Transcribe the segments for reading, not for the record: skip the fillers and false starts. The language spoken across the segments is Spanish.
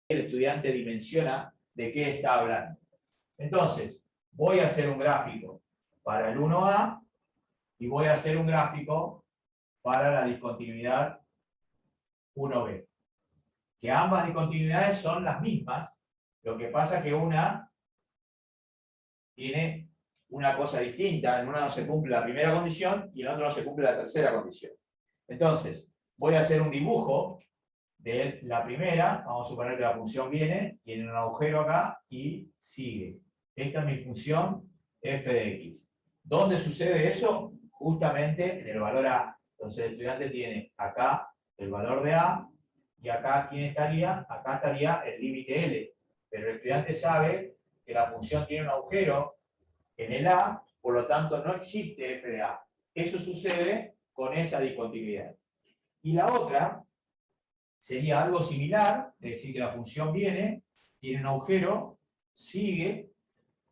el estudiante dimensiona de qué está hablando. Entonces, voy a hacer un gráfico para el 1A y voy a hacer un gráfico para la discontinuidad 1B. Que ambas discontinuidades son las mismas, lo que pasa es que una tiene una cosa distinta, en una no se cumple la primera condición y en otra no se cumple la tercera condición. Entonces, voy a hacer un dibujo de la primera, vamos a suponer que la función viene, tiene un agujero acá y sigue. Esta es mi función f de x. ¿Dónde sucede eso? Justamente en el valor a. Entonces el estudiante tiene acá el valor de a, y acá, ¿quién estaría? Acá estaría el límite L. Pero el estudiante sabe que la función tiene un agujero en el a, por lo tanto no existe f de a. Eso sucede con esa discontinuidad. Y la otra sería algo similar, es decir, que la función viene, tiene un agujero, sigue,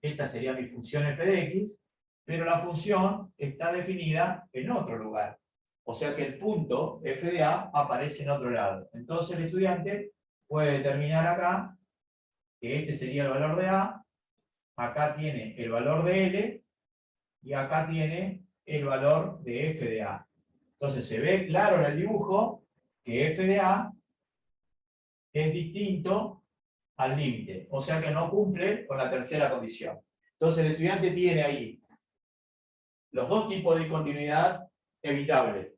esta sería mi función f de x, pero la función está definida en otro lugar. O sea que el punto f de a aparece en otro lado. Entonces el estudiante puede determinar acá que este sería el valor de a, acá tiene el valor de L, y acá tiene el valor de f de a. Entonces se ve claro en el dibujo que f de a es distinto al límite, o sea que no cumple con la tercera condición. Entonces el estudiante tiene ahí los dos tipos de discontinuidad evitables,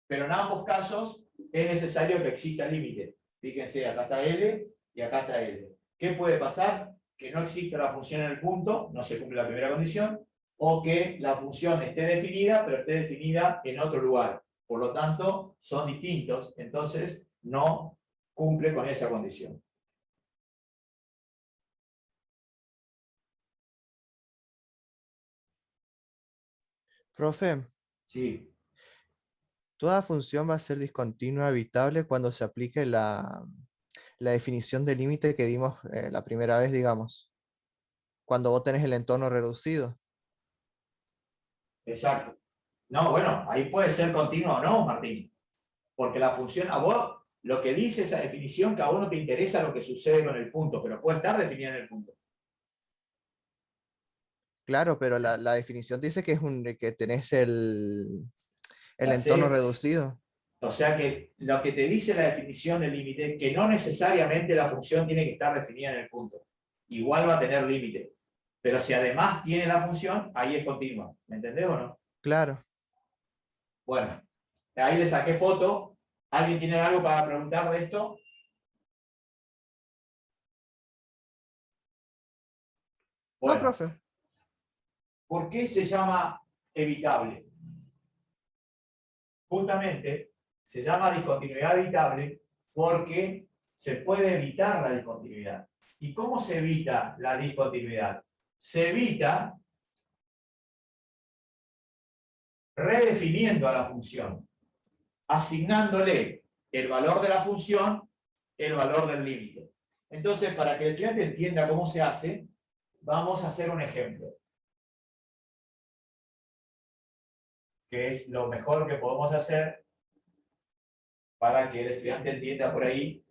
pero en ambos casos es necesario que exista el límite. Fíjense, acá está L y acá está L. ¿Qué puede pasar? Que no exista la función en el punto, no se cumple la primera condición, o que la función esté definida, pero esté definida en otro lugar. Por lo tanto, son distintos, entonces no cumple con esa condición. Profe, Sí, toda función va a ser discontinua evitable cuando se aplique la definición de límite que dimos la primera vez, digamos, cuando vos tenés el entorno reducido. exacto. No, bueno, ahí puede ser continua o no, Martín. Porque la función, a vos, lo que dice esa definición, que a vos no te interesa lo que sucede con el punto, pero puede estar definida en el punto. Claro, pero la definición dice que que tenés el La entorno serie, reducido. o sea que lo que te dice la definición del límite, que no necesariamente la función tiene que estar definida en el punto. Igual va a tener límite. Pero si además tiene la función, ahí es continua. ¿Me entendés o no? Claro. Bueno, ahí le saqué foto. ¿Alguien tiene algo para preguntar de esto? No, Bueno, profe. ¿por qué se llama evitable? Justamente se llama discontinuidad evitable porque se puede evitar la discontinuidad. ¿Y cómo se evita la discontinuidad? Se evita redefiniendo a la función, asignándole el valor de la función, el valor del límite. Entonces, para que el estudiante entienda cómo se hace, vamos a hacer un ejemplo, que es lo mejor que podemos hacer para que el estudiante entienda por ahí.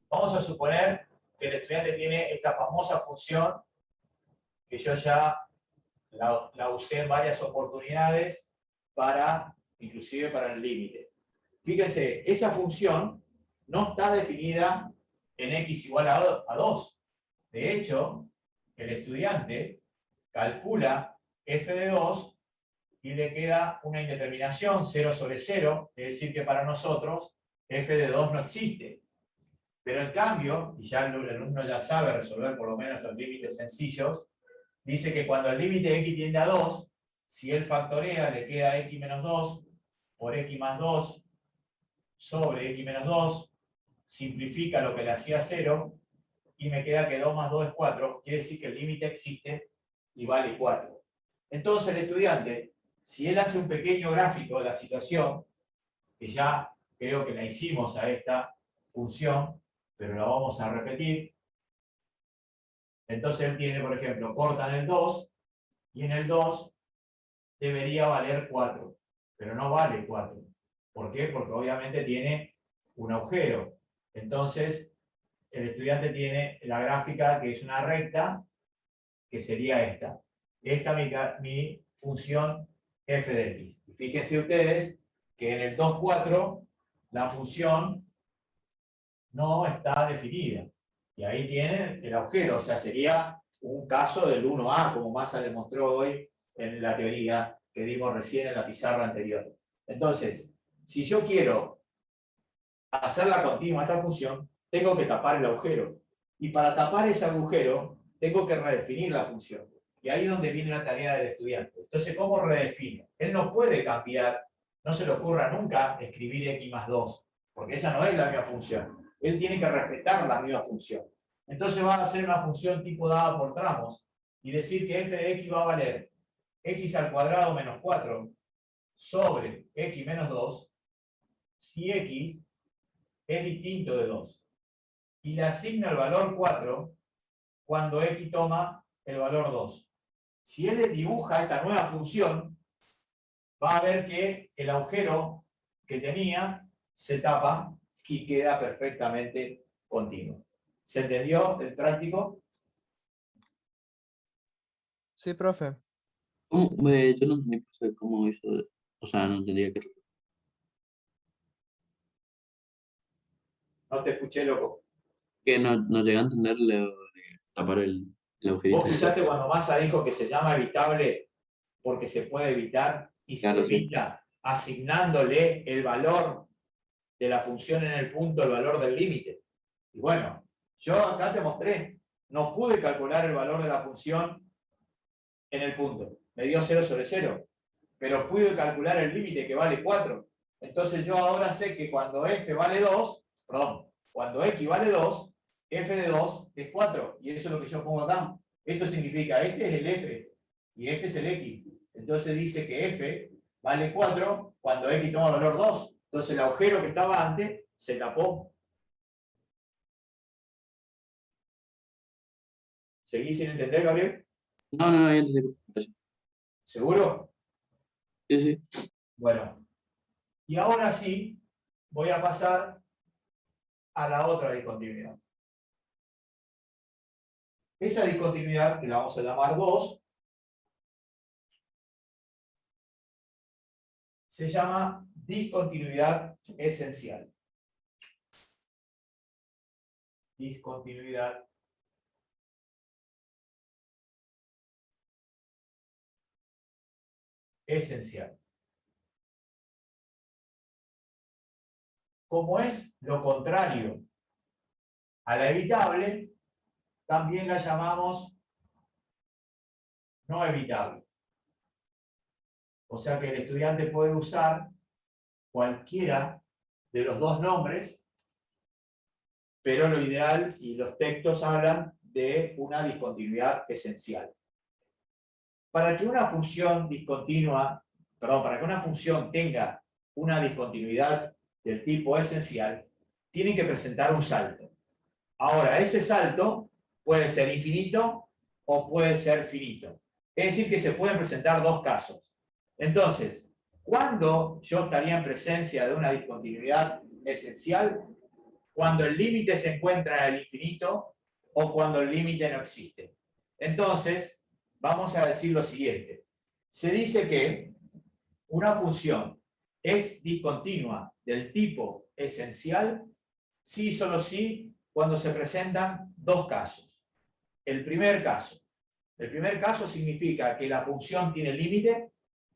Vamos a suponer que el estudiante tiene esta famosa función que yo ya la usé en varias oportunidades inclusive para el límite. Fíjense, esa función no está definida en x igual a 2. De hecho, el estudiante calcula f de 2 y le queda una indeterminación 0 sobre 0, es decir que para nosotros f de 2 no existe. Pero en cambio, y ya el alumno ya sabe resolver por lo menos estos límites sencillos, dice que cuando el límite x tiende a 2, si él factorea le queda x menos 2 por x más 2 sobre x menos 2, simplifica lo que le hacía 0, y me queda que 2 más 2 es 4, quiere decir que el límite existe y vale 4. Entonces el estudiante, si él hace un pequeño gráfico de la situación, que ya creo que la hicimos a esta función, pero la vamos a repetir. Entonces él tiene, por ejemplo, cortan el 2, y en el 2 debería valer 4, pero no vale 4. ¿Por qué? Porque obviamente tiene un agujero. Entonces, el estudiante tiene la gráfica que es una recta, que sería esta. Esta es mi función f de x. Y fíjense ustedes que en el 2,4 la función no está definida. Y ahí tienen el agujero, o sea, sería un caso del 1A, como Massa demostró hoy en la teoría que dimos recién en la pizarra anterior. Entonces, si yo quiero hacerla continua esta función, tengo que tapar el agujero. Y para tapar ese agujero, tengo que redefinir la función. Y ahí es donde viene la tarea del estudiante. Entonces, ¿cómo redefine? Él no puede cambiar, no se le ocurra nunca escribir x más 2, porque esa no es la misma función. Él tiene que respetar la misma función. Entonces va a hacer una función tipo dada por tramos y decir que f de x va a valer x al cuadrado menos 4 sobre x menos 2 si x es distinto de 2. Y le asigna el valor 4 cuando x toma el valor 2. Si él le dibuja esta nueva función, va a ver que el agujero que tenía se tapa y queda perfectamente continuo. ¿Se entendió el práctico? Sí, profe. Yo no entendí profe, cómo hizo, o sea, no entendía que No te escuché, loco. no llegué a entender lo de tapar el agujerito. ¿Vos escuchaste cuando Massa dijo que se llama evitable porque se puede evitar y Claro, se sí. evita asignándole el valor de la función en el punto, el valor del límite? Y bueno, yo acá te mostré, no pude calcular el valor de la función en el punto, me dio 0 sobre 0, pero pude calcular el límite que vale 4. Entonces yo ahora sé que cuando f vale 2, perdón, cuando x vale 2, f de 2 es 4, y eso es lo que yo pongo acá. Esto significa, este es el f, y este es el x. Entonces dice que f vale 4 cuando x toma valor 2. Entonces el agujero que estaba antes se tapó. ¿Seguís sin entender, Gabriel? No, ya entendí profe. ¿Seguro? Sí, sí. Bueno, y ahora sí voy a pasar a la otra discontinuidad. Esa discontinuidad, que la vamos a llamar 2, se llama discontinuidad esencial. Discontinuidad esencial. Como es lo contrario a la evitable, también la llamamos no evitable. O sea que el estudiante puede usar cualquiera de los dos nombres, pero lo ideal, y los textos hablan de una discontinuidad esencial. Para que una función discontinua, para que una función tenga una discontinuidad del tipo esencial, tiene que presentar un salto. Ahora, ese salto puede ser infinito o puede ser finito. Es decir, que se pueden presentar dos casos. Entonces, ¿cuándo yo estaría en presencia de una discontinuidad esencial? Cuando el límite se encuentra en el infinito o cuando el límite no existe. Entonces, vamos a decir lo siguiente. Se dice que una función es discontinua del tipo esencial sí y solo sí cuando se presentan dos casos. El primer caso significa que la función tiene límite,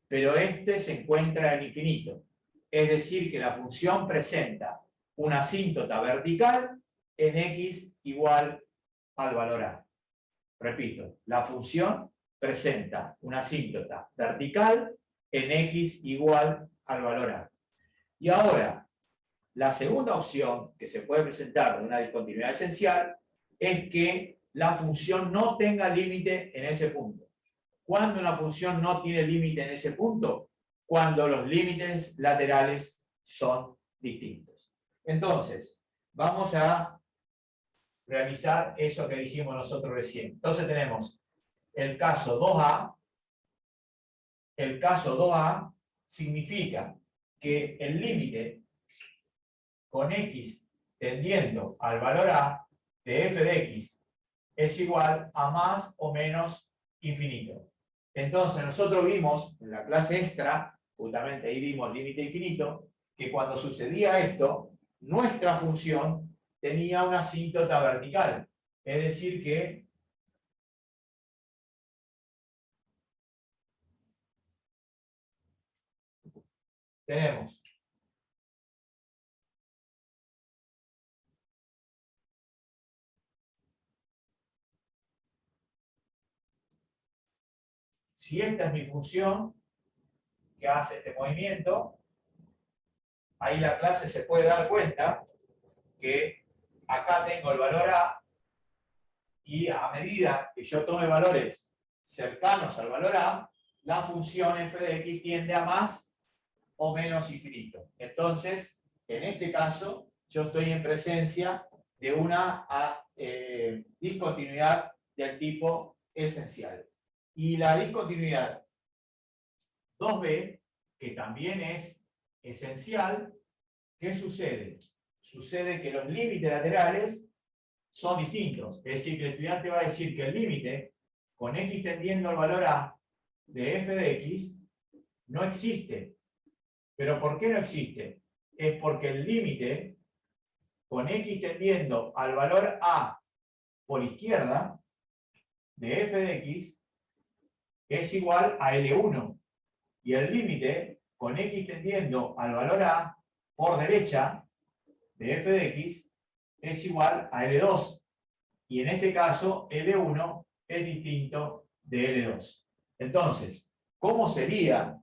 pero este se encuentra en infinito. Es decir, que la función presenta una asíntota vertical en x igual al valor a. Repito, la función presenta una asíntota vertical en x igual al valor a. Y ahora, la segunda opción que se puede presentar de una discontinuidad esencial es que la función no tenga límite en ese punto. ¿Cuándo una función no tiene límite en ese punto? Cuando los límites laterales son distintos. Entonces, vamos a realizar eso que dijimos nosotros recién. Entonces tenemos el caso 2A. El caso 2A significa que el límite con x tendiendo al valor a de f de x es igual a más o menos infinito. Entonces nosotros vimos en la clase extra, justamente ahí vimos límite infinito, que cuando sucedía esto, nuestra función tenía una asíntota vertical. Es decir que tenemos si esta es mi función que hace este movimiento, ahí la clase se puede dar cuenta que acá tengo el valor A y a medida que yo tome valores cercanos al valor A, la función f de x tiende a más o menos infinito. Entonces, en este caso, yo estoy en presencia de una discontinuidad del tipo esencial. Y la discontinuidad 2b, que también es esencial, ¿qué sucede? Sucede que los límites laterales son distintos. Es decir, que el estudiante va a decir que el límite con x tendiendo al valor a de f de x no existe. ¿Pero por qué no existe? Es porque el límite con x tendiendo al valor a por izquierda de f de x es igual a L1. Y el límite con x tendiendo al valor a por derecha de f de x es igual a L2. Y en este caso, L1 es distinto de L2. Entonces, ¿cómo sería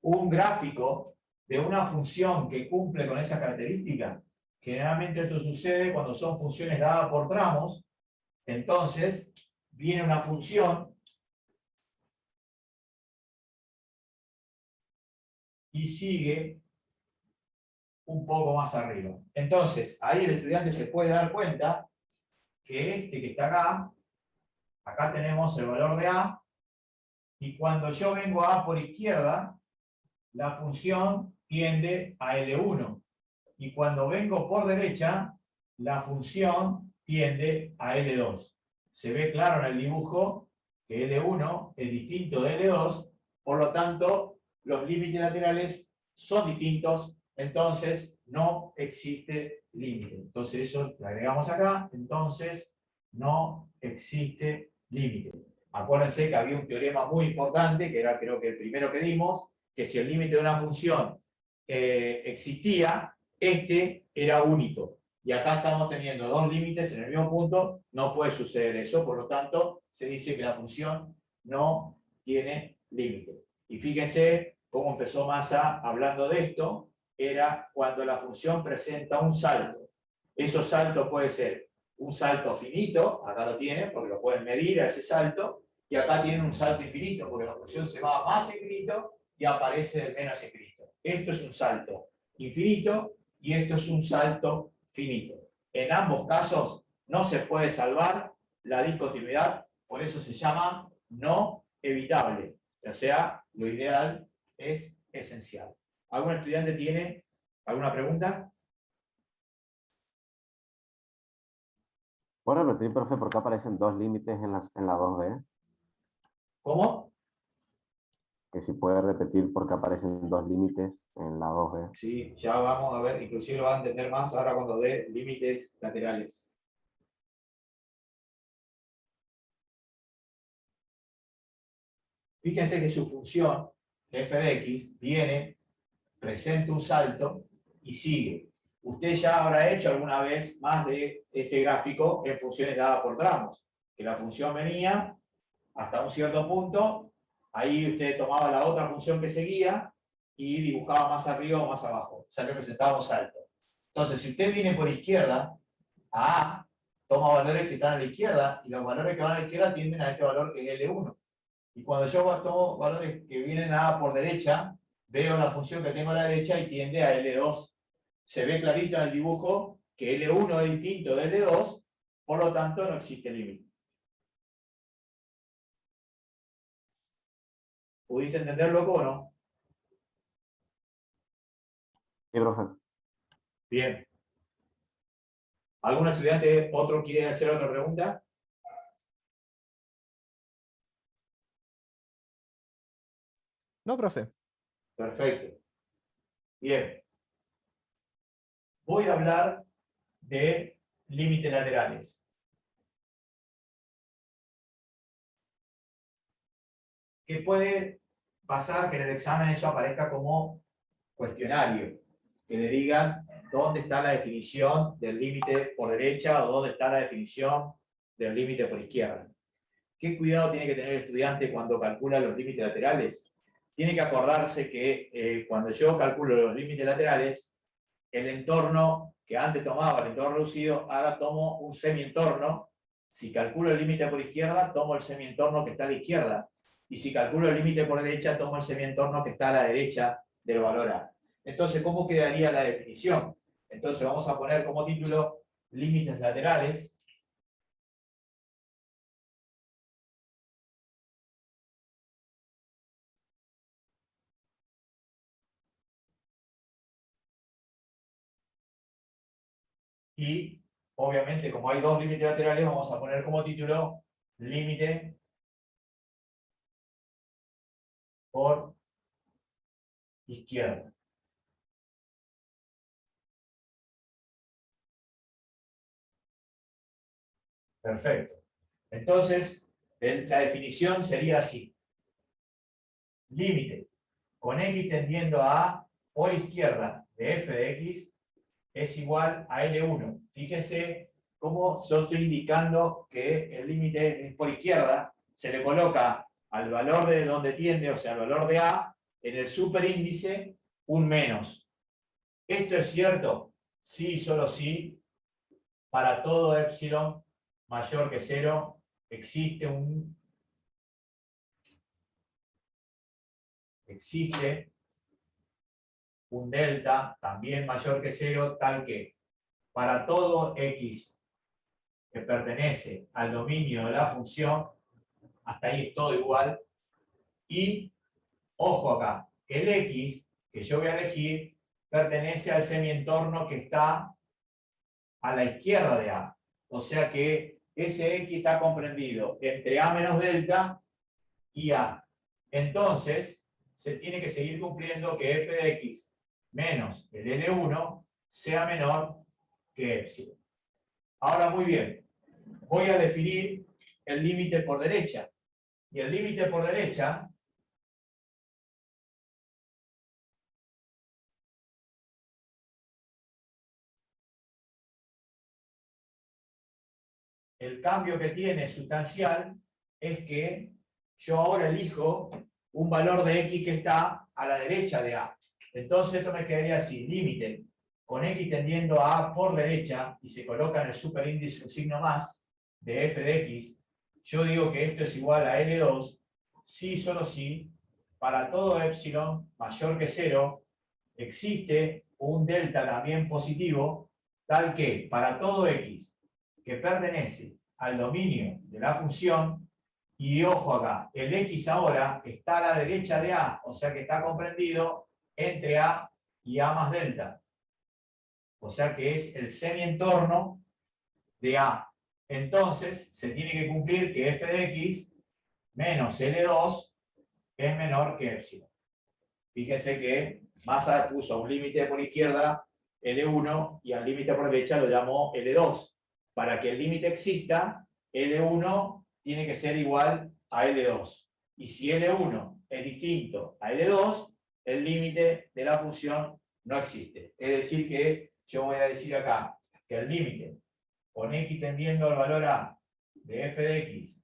un gráfico de una función que cumple con esa característica? Generalmente esto sucede cuando son funciones dadas por tramos. Entonces, viene una función y sigue un poco más arriba. Entonces, ahí el estudiante se puede dar cuenta que este que está acá tenemos el valor de A, y cuando yo vengo a A por izquierda, la función tiende a L1. Y cuando vengo por derecha, la función tiende a L2. Se ve claro en el dibujo que L1 es distinto de L2, por lo tanto, los límites laterales son distintos, entonces no existe límite. Entonces eso lo agregamos acá, entonces no existe límite. Acuérdense que había un teorema muy importante, que era creo que el primero que dimos, que si el límite de una función existía, este era único. Y acá estamos teniendo dos límites en el mismo punto, no puede suceder eso, por lo tanto, se dice que la función no tiene límite. Y fíjense cómo empezó Massa hablando de esto, era cuando la función presenta un salto. Esos saltos puede ser un salto finito, acá lo tienen, porque lo pueden medir a ese salto, y acá tienen un salto infinito, porque la función se va a más infinito y aparece del menos infinito. Esto es un salto infinito y esto es un salto finito. En ambos casos no se puede salvar la discontinuidad, por eso se llama no evitable. O sea, lo ideal es esencial. ¿Algún estudiante tiene alguna pregunta? ¿Puedo repetir, profe, por qué aparecen dos límites en la 2B? ¿Cómo? Que si puede repetir por qué aparecen dos límites en la 2B. Sí, ya vamos a ver, inclusive lo van a entender más ahora cuando dé límites laterales. Fíjense que su función, f de x, viene, presenta un salto y sigue. Usted ya habrá hecho alguna vez más de este gráfico en funciones dadas por tramos, que la función venía hasta un cierto punto, ahí usted tomaba la otra función que seguía y dibujaba más arriba o más abajo, o sea que presentaba un salto. Entonces, si usted viene por izquierda, a A, toma valores que están a la izquierda, y los valores que van a la izquierda tienden a este valor que es L1. Y cuando yo tomo valores que vienen a A por derecha, veo la función que tengo a la derecha y tiende a L2. Se ve clarito en el dibujo que L1 es distinto de L2, por lo tanto no existe límite. ¿Pudiste entenderlo o no? Sí, profe. Bien. ¿Algún estudiante, otro quiere hacer otra pregunta? No, profe. Perfecto. Bien. Voy a hablar de límites laterales. ¿Qué puede pasar que en el examen eso aparezca como cuestionario? Que le digan dónde está la definición del límite por derecha o dónde está la definición del límite por izquierda. ¿Qué cuidado tiene que tener el estudiante cuando calcula los límites laterales? Tiene que acordarse que cuando yo calculo los límites laterales, el entorno que antes tomaba el entorno reducido, ahora tomo un semientorno. Si calculo el límite por izquierda, tomo el semientorno que está a la izquierda. Y si calculo el límite por derecha, tomo el semientorno que está a la derecha del valor A. Entonces, ¿cómo quedaría la definición? Entonces, vamos a poner como título límites laterales. Y, obviamente, como hay dos límites laterales, vamos a poner como título límite por izquierda. Perfecto. Entonces, la definición sería así. Límite con x tendiendo a A por izquierda de f de x es igual a L1. Fíjense cómo yo estoy indicando que el límite es por izquierda, se le coloca al valor de donde tiende, o sea, al valor de A, en el superíndice, un menos. ¿Esto es cierto? Sí y solo sí. Para todo epsilon mayor que 0 existe un delta también mayor que 0, tal que para todo x que pertenece al dominio de la función, hasta ahí es todo igual, y, ojo acá, el x que yo voy a elegir pertenece al semientorno que está a la izquierda de A. O sea que ese x está comprendido entre A menos delta y A. Entonces, se tiene que seguir cumpliendo que f de x menos el L1 sea menor que epsilon. Ahora, muy bien, voy a definir el límite por derecha. Y el límite por derecha el cambio que tiene sustancial es que yo ahora elijo un valor de x que está a la derecha de A. Entonces esto me quedaría así, límite con x tendiendo a A por derecha, y se coloca en el superíndice un signo más de f de x, yo digo que esto es igual a L2, si y solo si, para todo epsilon mayor que 0, existe un delta también positivo, tal que para todo x que pertenece al dominio de la función, y ojo acá, el x ahora está a la derecha de A, o sea que está comprendido entre A y A más delta. O sea que es el semientorno de A. Entonces, se tiene que cumplir que f de x menos L2 es menor que epsilon. Fíjense que Massa puso un límite por izquierda, L1, y al límite por derecha lo llamó L2. Para que el límite exista, L1 tiene que ser igual a L2. Y si L1 es distinto a L2, el límite de la función no existe. Es decir que yo voy a decir acá que el límite con x tendiendo al valor A de f de x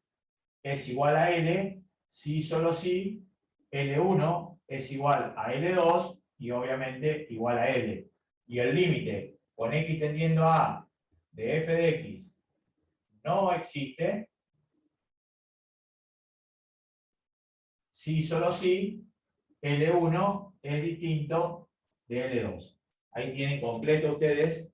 es igual a L, si solo si L1 es igual a L2 y obviamente igual a L. Y el límite con x tendiendo a A de f de x no existe si solo si L1 es distinto de L2. Ahí tienen completo ustedes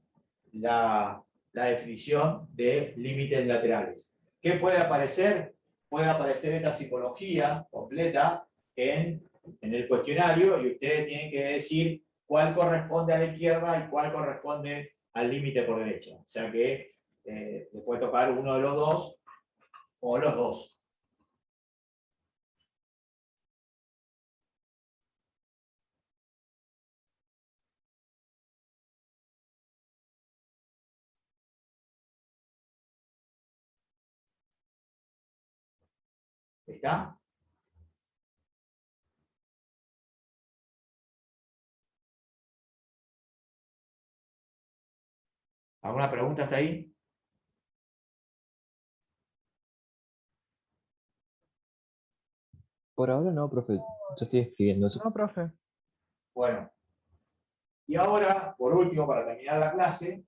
la definición de límites laterales. ¿Qué puede aparecer? Puede aparecer esta psicología completa en el cuestionario, y ustedes tienen que decir cuál corresponde a la izquierda y cuál corresponde al límite por derecha. O sea que le puede tocar uno de los dos o los dos. ¿Está? ¿Alguna pregunta hasta ahí? Por ahora no, profe. Yo estoy escribiendo eso. No, profe. Bueno. Y ahora, por último, para terminar la clase,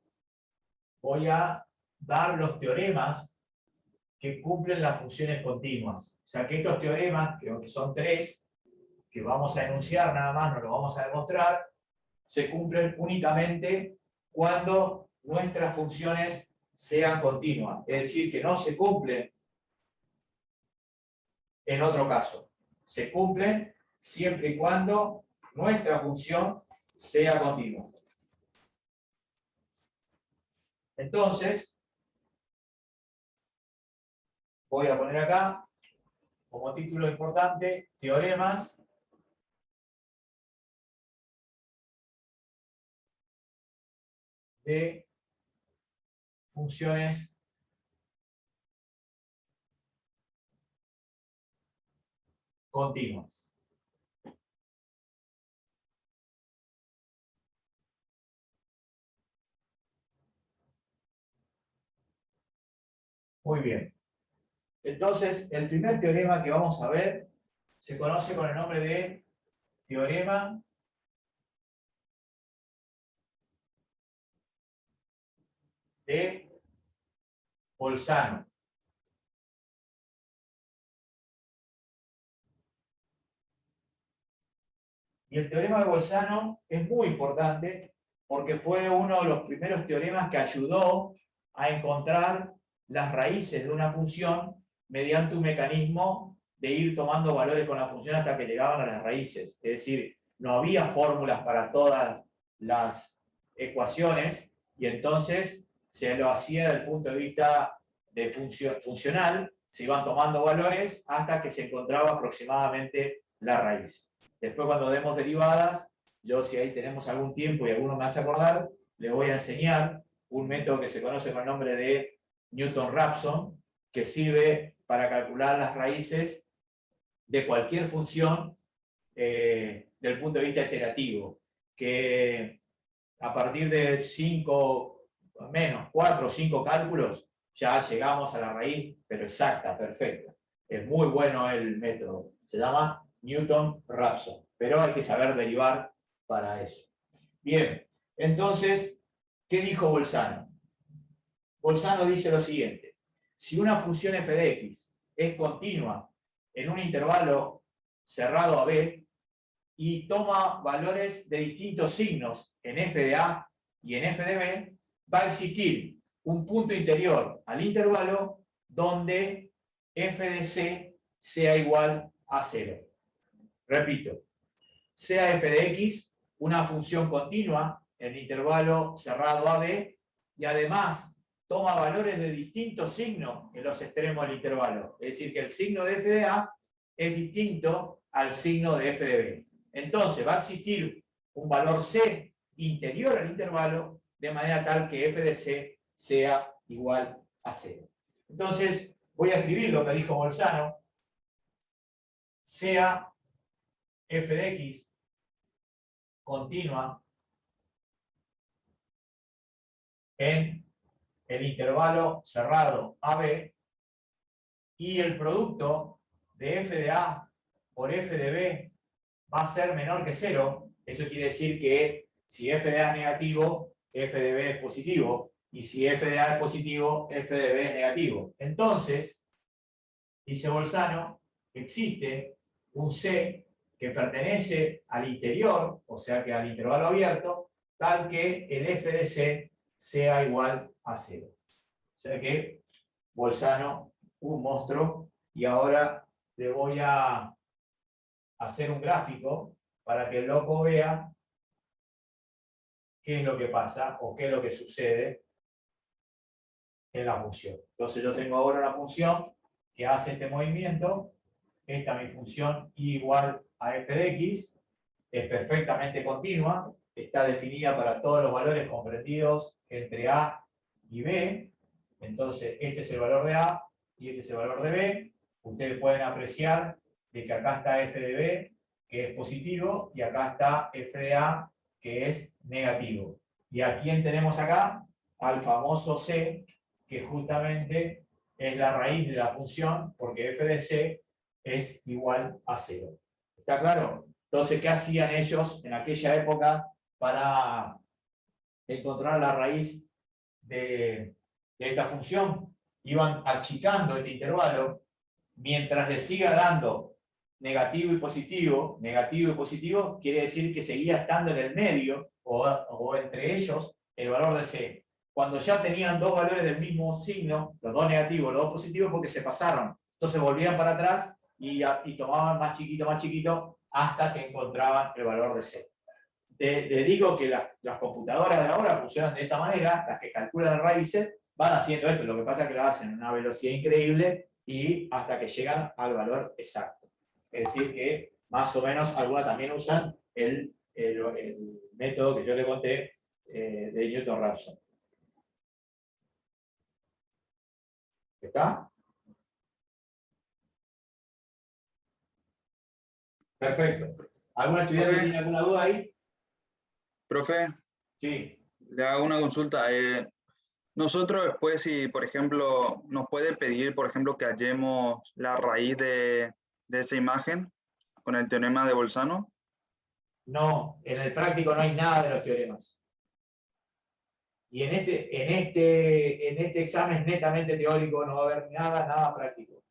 voy a dar los teoremas que cumplen las funciones continuas. O sea que estos teoremas, creo que son 3, que vamos a enunciar nada más, no lo vamos a demostrar, se cumplen únicamente cuando nuestras funciones sean continuas. Es decir, que no se cumplen en otro caso. Se cumplen siempre y cuando nuestra función sea continua. Entonces, voy a poner acá, como título importante, teoremas de funciones continuas. Muy bien. Entonces, el primer teorema que vamos a ver se conoce con el nombre de teorema de Bolzano. Y el teorema de Bolzano es muy importante porque fue uno de los primeros teoremas que ayudó a encontrar las raíces de una función mediante un mecanismo de ir tomando valores con la función hasta que llegaban a las raíces. Es decir, no había fórmulas para todas las ecuaciones y entonces se lo hacía desde el punto de vista de funcional, se iban tomando valores hasta que se encontraba aproximadamente la raíz. Después cuando demos derivadas, yo si ahí tenemos algún tiempo y alguno me hace acordar, le voy a enseñar un método que se conoce con el nombre de Newton-Raphson, que sirve para calcular las raíces de cualquier función del punto de vista iterativo, que a partir de 4 o 5 cálculos ya llegamos a la raíz, pero exacta, perfecta. Es muy bueno el método. Se llama Newton-Raphson, pero hay que saber derivar para eso. Bien, entonces, ¿qué dijo Bolzano? Bolzano dice lo siguiente: si una función f de x es continua en un intervalo cerrado a b y toma valores de distintos signos en f de a y en f de b, va a existir un punto interior al intervalo donde f de c sea igual a 0. Repito, sea f de x una función continua en el intervalo cerrado a b y además toma valores de distintos signos en los extremos del intervalo. Es decir, que el signo de f de a es distinto al signo de f de b. Entonces va a existir un valor c interior al intervalo de manera tal que f de c sea igual a 0. Entonces voy a escribir lo que dijo Bolzano: sea f de x continua en el intervalo cerrado AB y el producto de f de a por f de b va a ser menor que 0. Eso quiere decir que si f de a es negativo, f de b es positivo, y si f de a es positivo, f de b es negativo. Entonces, dice Bolzano, existe un C que pertenece al interior, o sea que al intervalo abierto, tal que el f de C sea igual a 0. O sea que Bolzano, un monstruo, y ahora le voy a hacer un gráfico para que el loco vea qué es lo que pasa o qué es lo que sucede en la función. Entonces yo tengo ahora una función que hace este movimiento. Esta es mi función y igual a f de x. Es perfectamente continua. Está definida para todos los valores comprendidos entre a y b. Entonces este es el valor de a y este es el valor de b. Ustedes pueden apreciar de que acá está f de b, que es positivo, y acá está f de a, que es negativo. ¿Y a quién tenemos acá? Al famoso c, que justamente es la raíz de la función, porque f de c es igual a 0. ¿Está claro? Entonces, ¿qué hacían ellos en aquella época para encontrar la raíz de esta función? Iban achicando este intervalo mientras le siga dando negativo y positivo quiere decir que seguía estando en el medio o entre ellos el valor de c. Cuando ya tenían dos valores del mismo signo, los dos negativos, los dos positivos, porque se pasaron. Entonces volvían para atrás y tomaban más chiquito, hasta que encontraban el valor de c. Les digo que las computadoras de ahora funcionan de esta manera, las que calculan raíces van haciendo esto, lo que pasa es que lo hacen a una velocidad increíble y hasta que llegan al valor exacto. Es decir que más o menos algunas también usan el método que yo le conté de Newton-Raphson. ¿Está? Perfecto. ¿Algún estudiante tiene alguna duda ahí? Profe, Sí. le hago una consulta. Nosotros después, si por ejemplo nos puede pedir, por ejemplo, que hallemos la raíz de esa imagen con el teorema de Bolzano. No, en el práctico no hay nada de los teoremas. Y en este examen netamente teórico no va a haber nada práctico.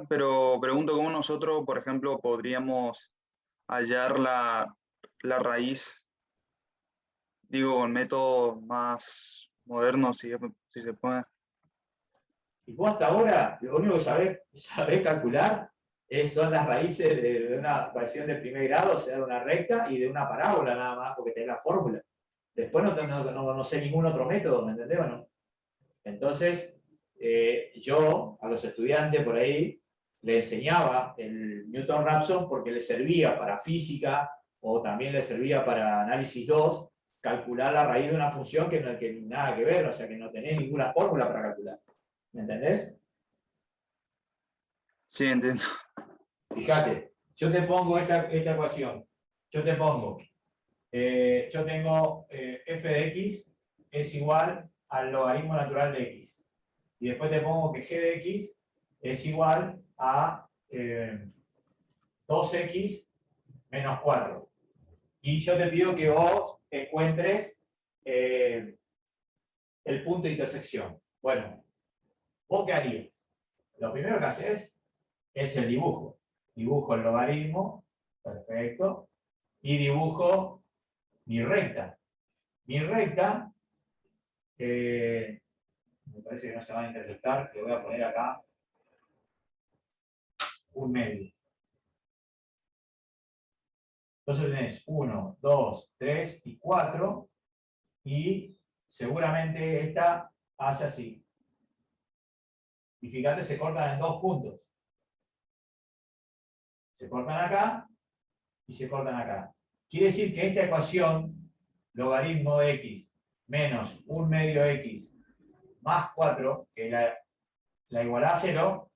Pero pregunto cómo nosotros, por ejemplo, podríamos hallar la raíz, digo, con métodos más modernos, si se puede. Y vos hasta ahora, lo único que sabés calcular son las raíces de una ecuación de primer grado, o sea, de una recta y de una parábola nada más, porque tenés la fórmula. Después no sé ningún otro método, ¿me entendés o no? Entonces, yo a los estudiantes por ahí le enseñaba el Newton-Raphson porque le servía para física o también le servía para análisis 2, calcular la raíz de una función que no tiene nada que ver, o sea, que no tenés ninguna fórmula para calcular. ¿Me entendés? Sí, entiendo. Fíjate, yo te pongo esta ecuación. Yo te pongo, yo tengo f de x es igual al logaritmo natural de x. Y después te pongo que g de x es igual a 2x menos 4. Y yo te pido que vos encuentres el punto de intersección. Bueno, ¿vos qué harías? Lo primero que haces es el dibujo. Dibujo el logaritmo, perfecto, y dibujo mi recta. Mi recta, me parece que no se va a intersectar, le voy a poner acá un medio. Entonces tenés 1, 2, 3 y 4, y seguramente esta hace así. Y fíjate, se cortan en dos puntos. Se cortan acá y se cortan acá. Quiere decir que esta ecuación, logaritmo de x menos 1 medio x más 4, que la igualdad a 0,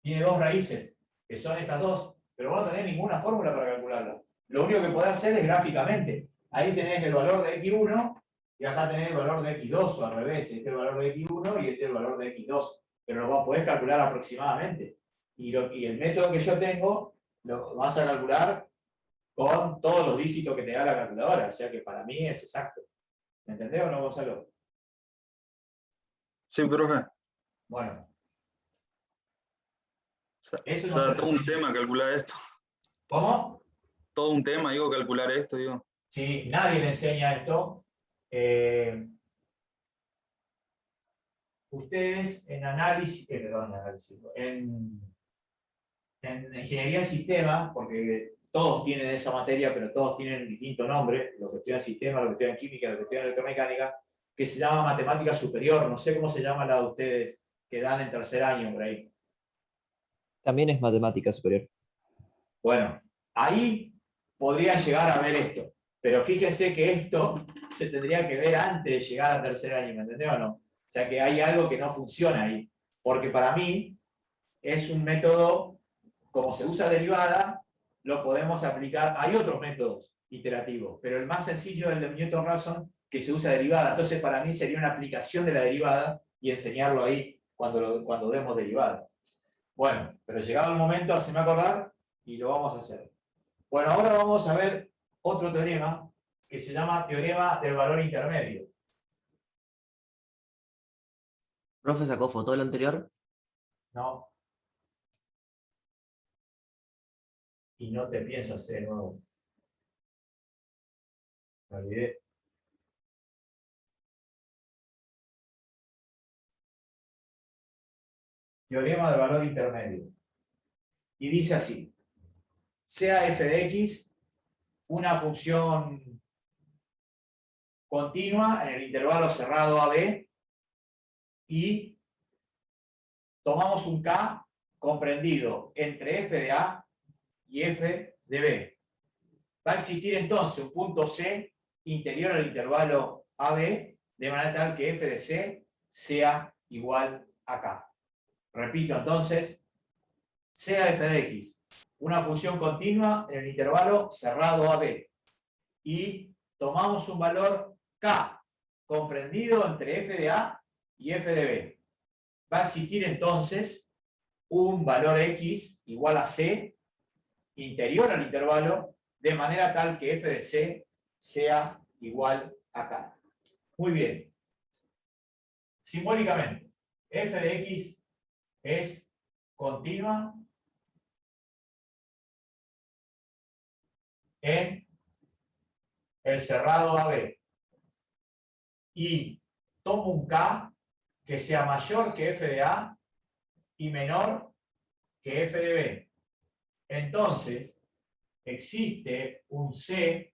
tiene dos raíces, que son estas dos, pero vos no tenés ninguna fórmula para calcularla. Lo único que podés hacer es gráficamente. Ahí tenés el valor de x1 y acá tenés el valor de x2, o al revés, este es el valor de x1 y este es el valor de x2. Pero lo podés calcular aproximadamente. Y el método que yo tengo lo vas a calcular con todos los dígitos que te da la calculadora, o sea que para mí es exacto. ¿Me entendés o no, Gonzalo? Sí, profe. Bueno. Eso no se todo un tema calcular esto. ¿Cómo? Todo un tema, digo, calcular esto, digo. Sí, nadie le enseña esto. Ustedes en en ingeniería de sistemas, porque todos tienen esa materia, pero todos tienen distinto nombre, los que estudian sistemas, los que estudian química, los que estudian electromecánica, que se llama matemática superior. No sé cómo se llama la de ustedes que dan en tercer año por ahí. También es matemática superior. Bueno, ahí podrían llegar a ver esto, pero fíjense que esto se tendría que ver antes de llegar al tercer año, ¿me entendés o no? O sea que hay algo que no funciona ahí, porque para mí es un método, como se usa derivada, lo podemos aplicar, hay otros métodos iterativos, pero el más sencillo es el de Newton-Raphson, que se usa derivada. Entonces para mí sería una aplicación de la derivada y enseñarlo ahí cuando demos derivada. Bueno, pero llegado el momento, haceme acordar y lo vamos a hacer. Bueno, ahora vamos a ver otro teorema que se llama teorema del valor intermedio. ¿Profe sacó foto del anterior? ¿No? Y no te pienso hacer de nuevo. Me olvidé. Teorema del valor intermedio. Y dice así. Sea f de x una función continua en el intervalo cerrado AB y tomamos un k comprendido entre f de A y f de B. Va a existir entonces un punto C interior al intervalo AB de manera tal que f de C sea igual a k. Repito entonces, sea f de x una función continua en el intervalo cerrado AB y tomamos un valor k comprendido entre f de A y f de B. Va a existir entonces un valor x igual a c interior al intervalo de manera tal que f de c sea igual a k. Muy bien. Simbólicamente, f de x es continua en el cerrado AB y tomo un k que sea mayor que f de A y menor que f de B. Entonces, existe un C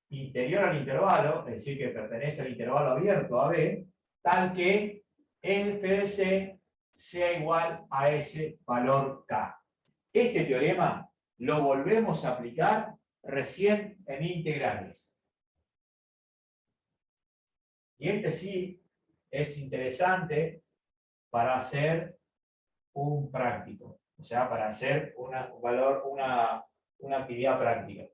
interior al intervalo, es decir, que pertenece al intervalo abierto AB, tal que f de C sea igual a ese valor K. Este teorema lo volvemos a aplicar recién en integrales. Y este sí es interesante para hacer un práctico, o sea, para hacer una actividad práctica.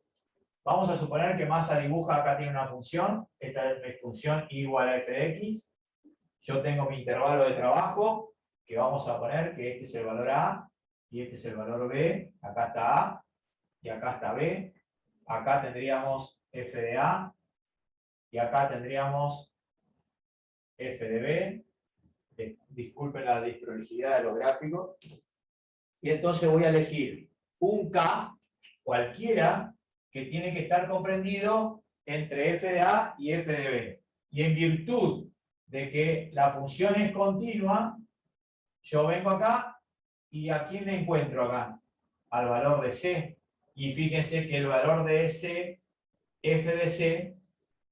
Vamos a suponer que masa dibuja acá tiene una función, esta es mi función y igual a f de x. Yo tengo mi intervalo de trabajo, que vamos a poner que este es el valor A y este es el valor B. Acá está A y acá está B. Acá tendríamos f de A y acá tendríamos f de B. Disculpen la desprolijidad de los gráficos. Y entonces voy a elegir un K, cualquiera, que tiene que estar comprendido entre f de A y f de B. Y en virtud de que la función es continua, yo vengo acá y ¿a quién me encuentro acá? Al valor de C. Y fíjense que el valor de ese f de C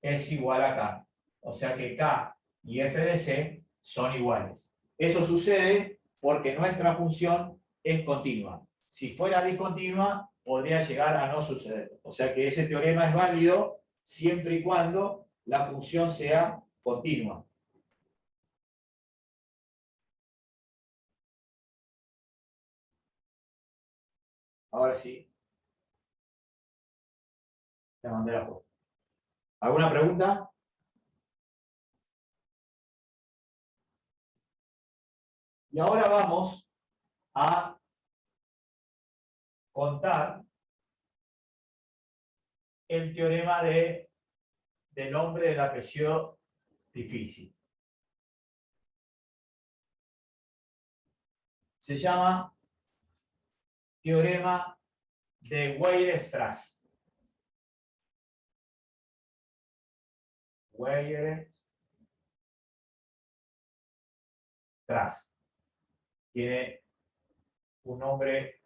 es igual a K. O sea que K y f de C son iguales. Eso sucede porque nuestra función es continua. Si fuera discontinua, podría llegar a no suceder. O sea que ese teorema es válido siempre y cuando la función sea continua. Ahora sí. Te mandé la foto. ¿Alguna pregunta? Y ahora vamos a contar el teorema del nombre del apellido difícil. Se llama teorema de Weierstrass. Weierstrass. Tiene un nombre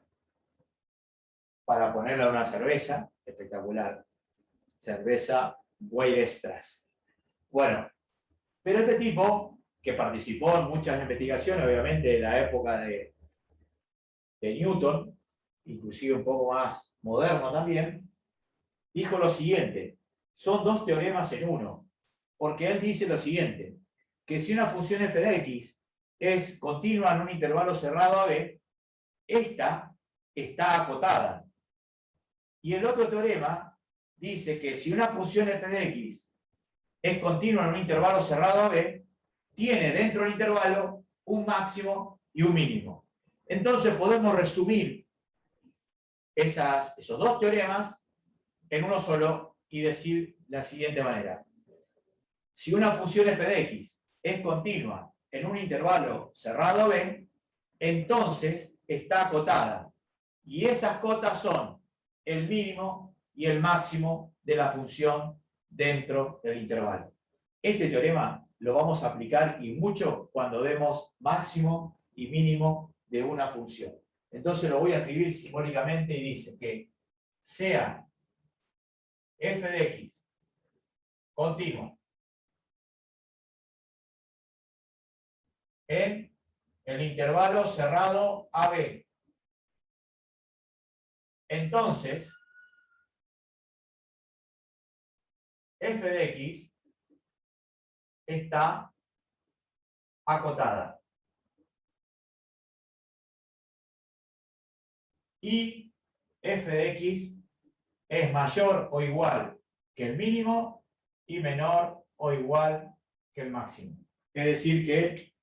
para ponerle a una cerveza, espectacular. Cerveza Weierstrass. Bueno, pero este tipo, que participó en muchas investigaciones, obviamente de la época de Newton, inclusive un poco más moderno también, dijo lo siguiente: son dos teoremas en uno, porque él dice lo siguiente, que si una función f de x es continua en un intervalo cerrado AB, esta está acotada. Y el otro teorema dice que si una función f de x es continua en un intervalo cerrado AB, tiene dentro del intervalo un máximo y un mínimo. Entonces podemos resumir esos dos teoremas en uno solo y decir la siguiente manera. Si una función f de x es continua en un intervalo cerrado B, entonces está acotada. Y esas cotas son el mínimo y el máximo de la función dentro del intervalo. Este teorema lo vamos a aplicar y mucho cuando demos máximo y mínimo de una función. Entonces lo voy a escribir simbólicamente y dice que sea f de x continua en el intervalo cerrado AB. Entonces, f de x está acotada. Y f de x es mayor o igual que el mínimo y menor o igual que el máximo. Es decir que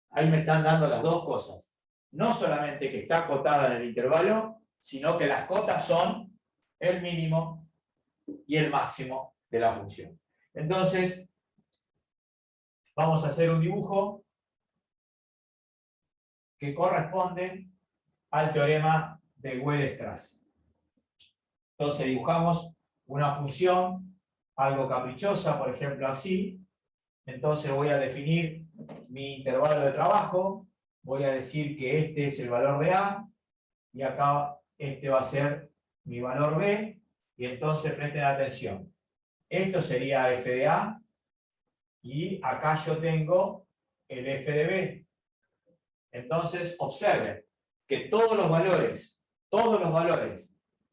ahí me están dando las dos cosas. No solamente que está acotada en el intervalo, sino que las cotas son el mínimo y el máximo de la función. Entonces, vamos a hacer un dibujo que corresponde al teorema de Weierstrass. Entonces dibujamos una función algo caprichosa, por ejemplo así. Entonces voy a definir mi intervalo de trabajo, voy a decir que este es el valor de A, y acá este va a ser mi valor B, y entonces presten atención. Esto sería f de A, y acá yo tengo el f de B. Entonces observen que todos los valores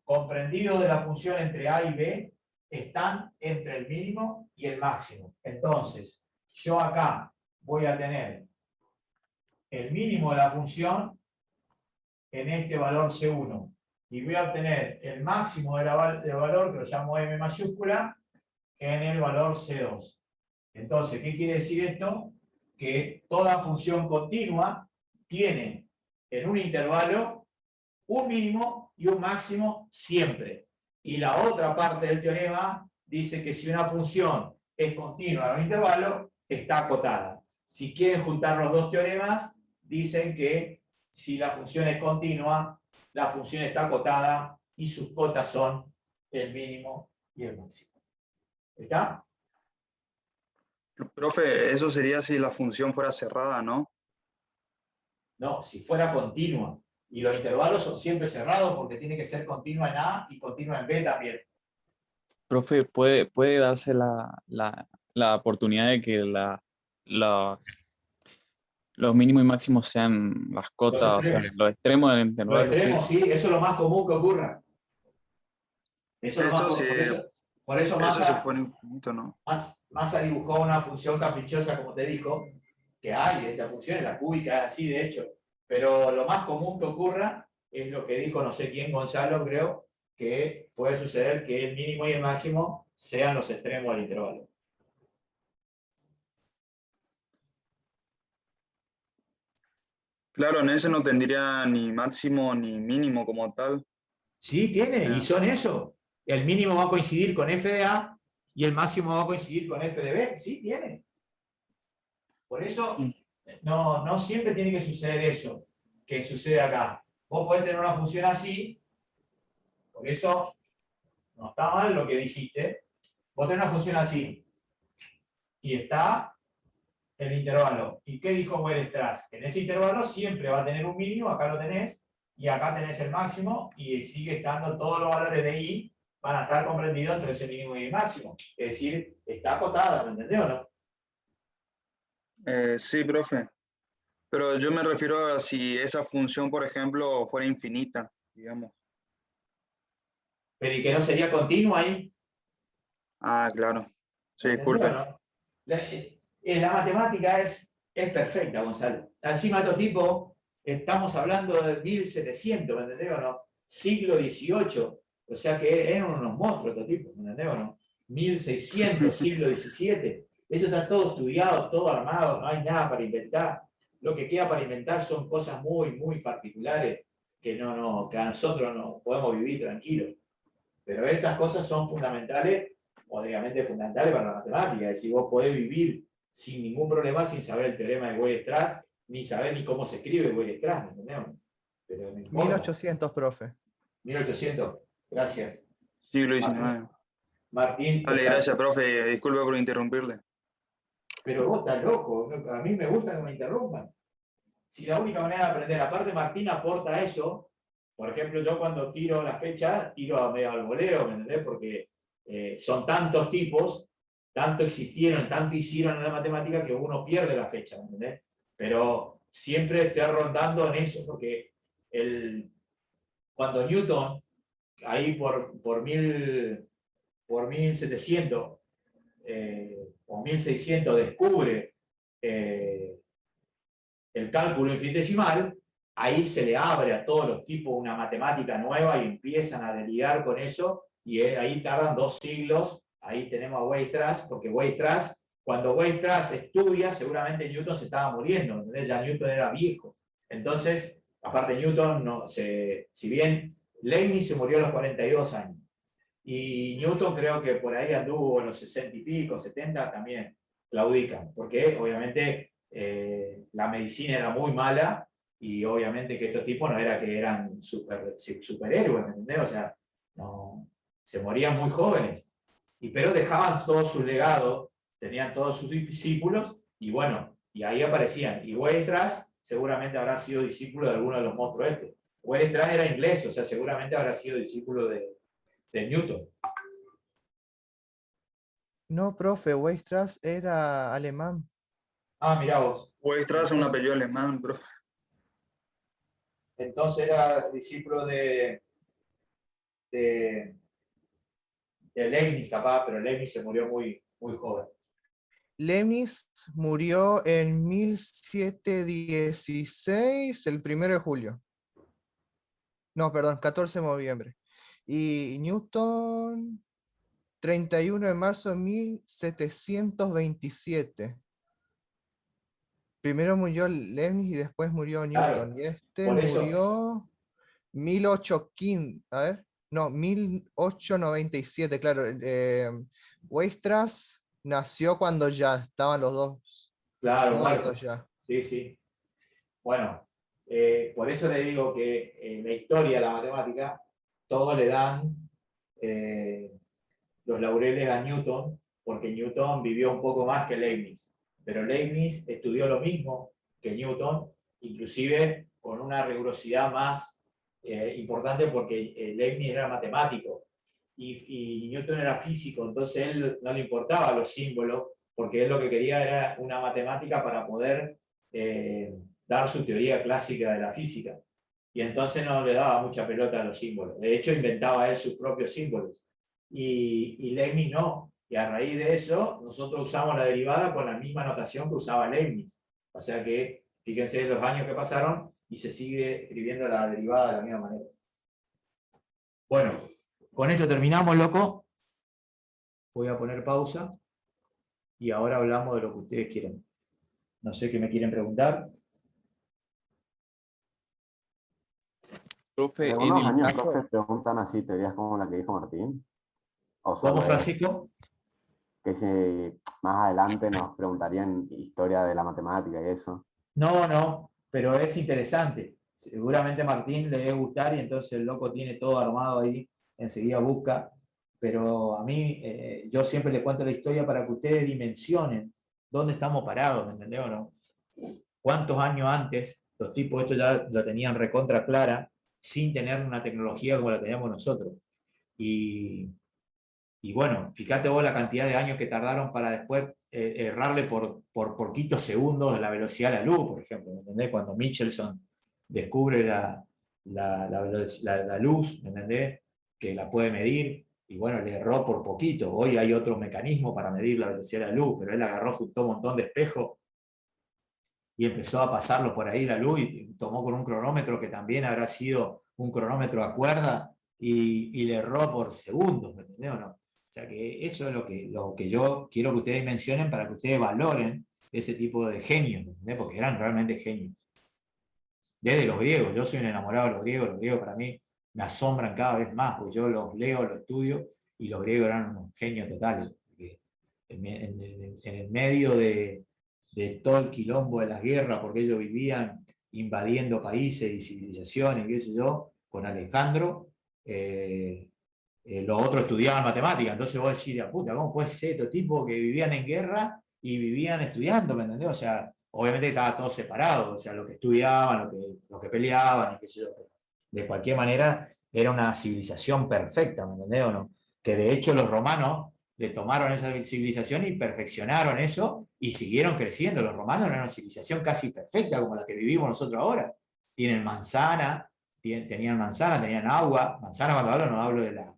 comprendidos de la función entre A y B están entre el mínimo y el máximo. Entonces, yo acá voy a tener el mínimo de la función en este valor C1 y voy a obtener el máximo del valor, que lo llamo M mayúscula, en el valor C2. Entonces, ¿qué quiere decir esto? Que toda función continua tiene en un intervalo un mínimo y un máximo siempre. Y la otra parte del teorema dice que si una función es continua en un intervalo, está acotada. Si quieren juntar los dos teoremas, dicen que si la función es continua, la función está acotada y sus cotas son el mínimo y el máximo. ¿Está? Profe, eso sería si la función fuera cerrada, ¿no? No, si fuera continua. Y los intervalos son siempre cerrados porque tiene que ser continua en A y continua en B también. Profe, ¿puede darse la oportunidad de que los mínimos y máximos sean las cotas, o sea, los extremos del Los intervalo? extremos, sí, eso es lo más común que ocurra. Eso es lo más Eso sí, común. Por eso eso se Massa, pone infinito, ¿no? Massa dibujó una función caprichosa, como te dijo, que hay, esta función es la cúbica, es así de hecho. Pero lo más común que ocurra es lo que dijo no sé quién, Gonzalo, creo, que puede suceder que el mínimo y el máximo sean los extremos del intervalo. Claro, en ese no tendría ni máximo ni mínimo como tal. Sí, tiene, y Ah. son eso. El mínimo va a coincidir con f de A y el máximo va a coincidir con f de B. Sí, tiene. Por eso, no siempre tiene que suceder eso que sucede acá. Vos podés tener una función así, por eso no está mal lo que dijiste. Vos tenés una función así, y está el intervalo. ¿Y qué dijo Weierstrass? En ese intervalo siempre va a tener un mínimo, acá lo tenés, y acá tenés el máximo, y sigue estando todos los valores de I, van a estar comprendidos entre ese mínimo y el máximo. Es decir, está acotada, ¿me entendés o no? Sí, profe. Pero yo me refiero a si esa función, por ejemplo, fuera infinita, digamos. Pero ¿y que no sería continua ahí? Ah, claro. Sí, ¿Me entendés o disculpe. no? La matemática es perfecta, Gonzalo. Encima estos tipos, estamos hablando de 1700, ¿me entendés o no? Siglo XVIII. O sea que eran unos monstruos estos tipos, ¿me entendés o no? 1600, siglo XVII. Eso está todo estudiado, todo armado, no hay nada para inventar. Lo que queda para inventar son cosas muy, muy particulares que, que a nosotros no podemos vivir tranquilos. Pero estas cosas son fundamentales, obviamente fundamentales para la matemática. Es decir, vos podés vivir sin ningún problema sin saber el teorema de Weierstrass, ni saber ni cómo se escribe Weierstrass, ¿me entendés? Pero no importa. 1800, profe. 1800, gracias. Siglo XIX. Martín, Dale, gracias, profe. Disculpe por interrumpirle. pero vos estás loco, a mí me gusta que me interrumpan. Si la única manera de aprender, aparte Martín aporta eso, por ejemplo, yo cuando tiro las fechas, tiro a medio al voleo, ¿me entendés? Porque son tantos tipos, tanto existieron, tanto hicieron en la matemática que uno pierde la fecha, ¿me entendés? Pero siempre estoy rondando en eso, porque cuando Newton, ahí por 1700 o 1600 descubre el cálculo infinitesimal, ahí se le abre a todos los tipos una matemática nueva y empiezan a delirar con eso, y ahí tardan 2 siglos. Ahí tenemos a Weierstrass, porque Weierstrass, cuando Weierstrass estudia, seguramente Newton se estaba muriendo, ¿entendés? Ya Newton era viejo. Entonces, aparte Newton, si bien Leibniz se murió a los 42 años, y Newton creo que por ahí anduvo en los 60 y pico, 70, también claudican, porque obviamente la medicina era muy mala, y obviamente que estos tipos no era que eran superhéroes, ¿me entendés? O sea, no, se morían muy jóvenes, pero dejaban todo su legado, tenían todos sus discípulos, y bueno, y ahí aparecían. Y Weierstrass seguramente habrá sido discípulo de alguno de los monstruos estos. Weierstrass era inglés, o sea, seguramente habrá sido discípulo de Newton. No, profe, Weierstrass era alemán. Ah, mirá vos. Weierstrass es un apellido alemán, profe. Entonces era discípulo de Leibniz, capaz, pero Leibniz se murió muy, muy joven. Leibniz murió en 1716, el 1 de julio. No, perdón, 14 de noviembre. Y Newton, 31 de marzo de 1727. Primero murió Leibniz y después murió Newton. Claro, Y este por eso. murió 1815, a ver, no, 1897, claro. Weierstrass nació cuando ya estaban los dos Claro, muertos ya. Sí, sí. Bueno, por eso le digo que en la historia de la matemática, todos le dan los laureles a Newton, porque Newton vivió un poco más que Leibniz. Pero Leibniz estudió lo mismo que Newton, inclusive con una rigurosidad más importante, porque Leibniz era matemático y Newton era físico, entonces él no le importaba los símbolos, porque él lo que quería era una matemática para poder dar su teoría clásica de la física. Y entonces no le daba mucha pelota a los símbolos. De hecho, inventaba él sus propios símbolos. Y Leibniz no. Y a raíz de eso, nosotros usamos la derivada con la misma notación que usaba Leibniz. O sea que, fíjense los años que pasaron y se sigue escribiendo la derivada de la misma manera. Bueno, con esto terminamos, loco. Voy a poner pausa. Y ahora hablamos de lo que ustedes quieran. No sé qué me quieren preguntar. Profe, En en unos el años, caso, profe, preguntan así teorías como la que dijo Martín. O ¿Cómo, solo es Francisco? que si más adelante nos preguntarían historia de la matemática y eso. No, pero es interesante. Seguramente a Martín le debe gustar y entonces el loco tiene todo armado ahí, enseguida busca. Pero a mí, yo siempre le cuento la historia para que ustedes dimensionen dónde estamos parados, ¿me entendés o no? ¿Cuántos años antes los tipos esto ya lo tenían recontra clara sin tener una tecnología como la teníamos nosotros. Y bueno, fíjate vos la cantidad de años que tardaron para después errarle por poquitos segundos la velocidad de la luz, por ejemplo, ¿me entendés? Cuando Michelson descubre la luz, ¿me entendés? Que la puede medir, y bueno, le erró por poquito. Hoy hay otro mecanismo para medir la velocidad de la luz, pero él agarró, juntó un montón de espejos y empezó a pasarlo por ahí la luz y tomó con un cronómetro que también habrá sido un cronómetro a cuerda y le erró por segundos, ¿me entendés o no? O sea que eso es lo que yo quiero que ustedes mencionen para que ustedes valoren ese tipo de genios, ¿me entendés? Porque eran realmente genios. Desde los griegos, yo soy un enamorado de los griegos para mí me asombran cada vez más, porque yo los leo, los estudio, y los griegos eran unos genios totales. En el medio de todo el quilombo de las guerras, porque ellos vivían invadiendo países y civilizaciones, qué sé yo, con Alejandro, los otros estudiaban matemáticas, entonces vos decís, puta, ¿cómo puede ser estos tipos que vivían en guerra y vivían estudiando, ¿me entendés? O sea, obviamente estaba todo separado, o sea, lo que estudiaban, lo que peleaban, y qué sé yo, pero de cualquier manera era una civilización perfecta, ¿me entendés o no? Que de hecho los romanos le tomaron esa civilización y perfeccionaron eso y siguieron creciendo. Los romanos eran una civilización casi perfecta como la que vivimos nosotros ahora. Tienen manzana, tenían manzana, tenían agua. Manzana cuando hablo no hablo de la,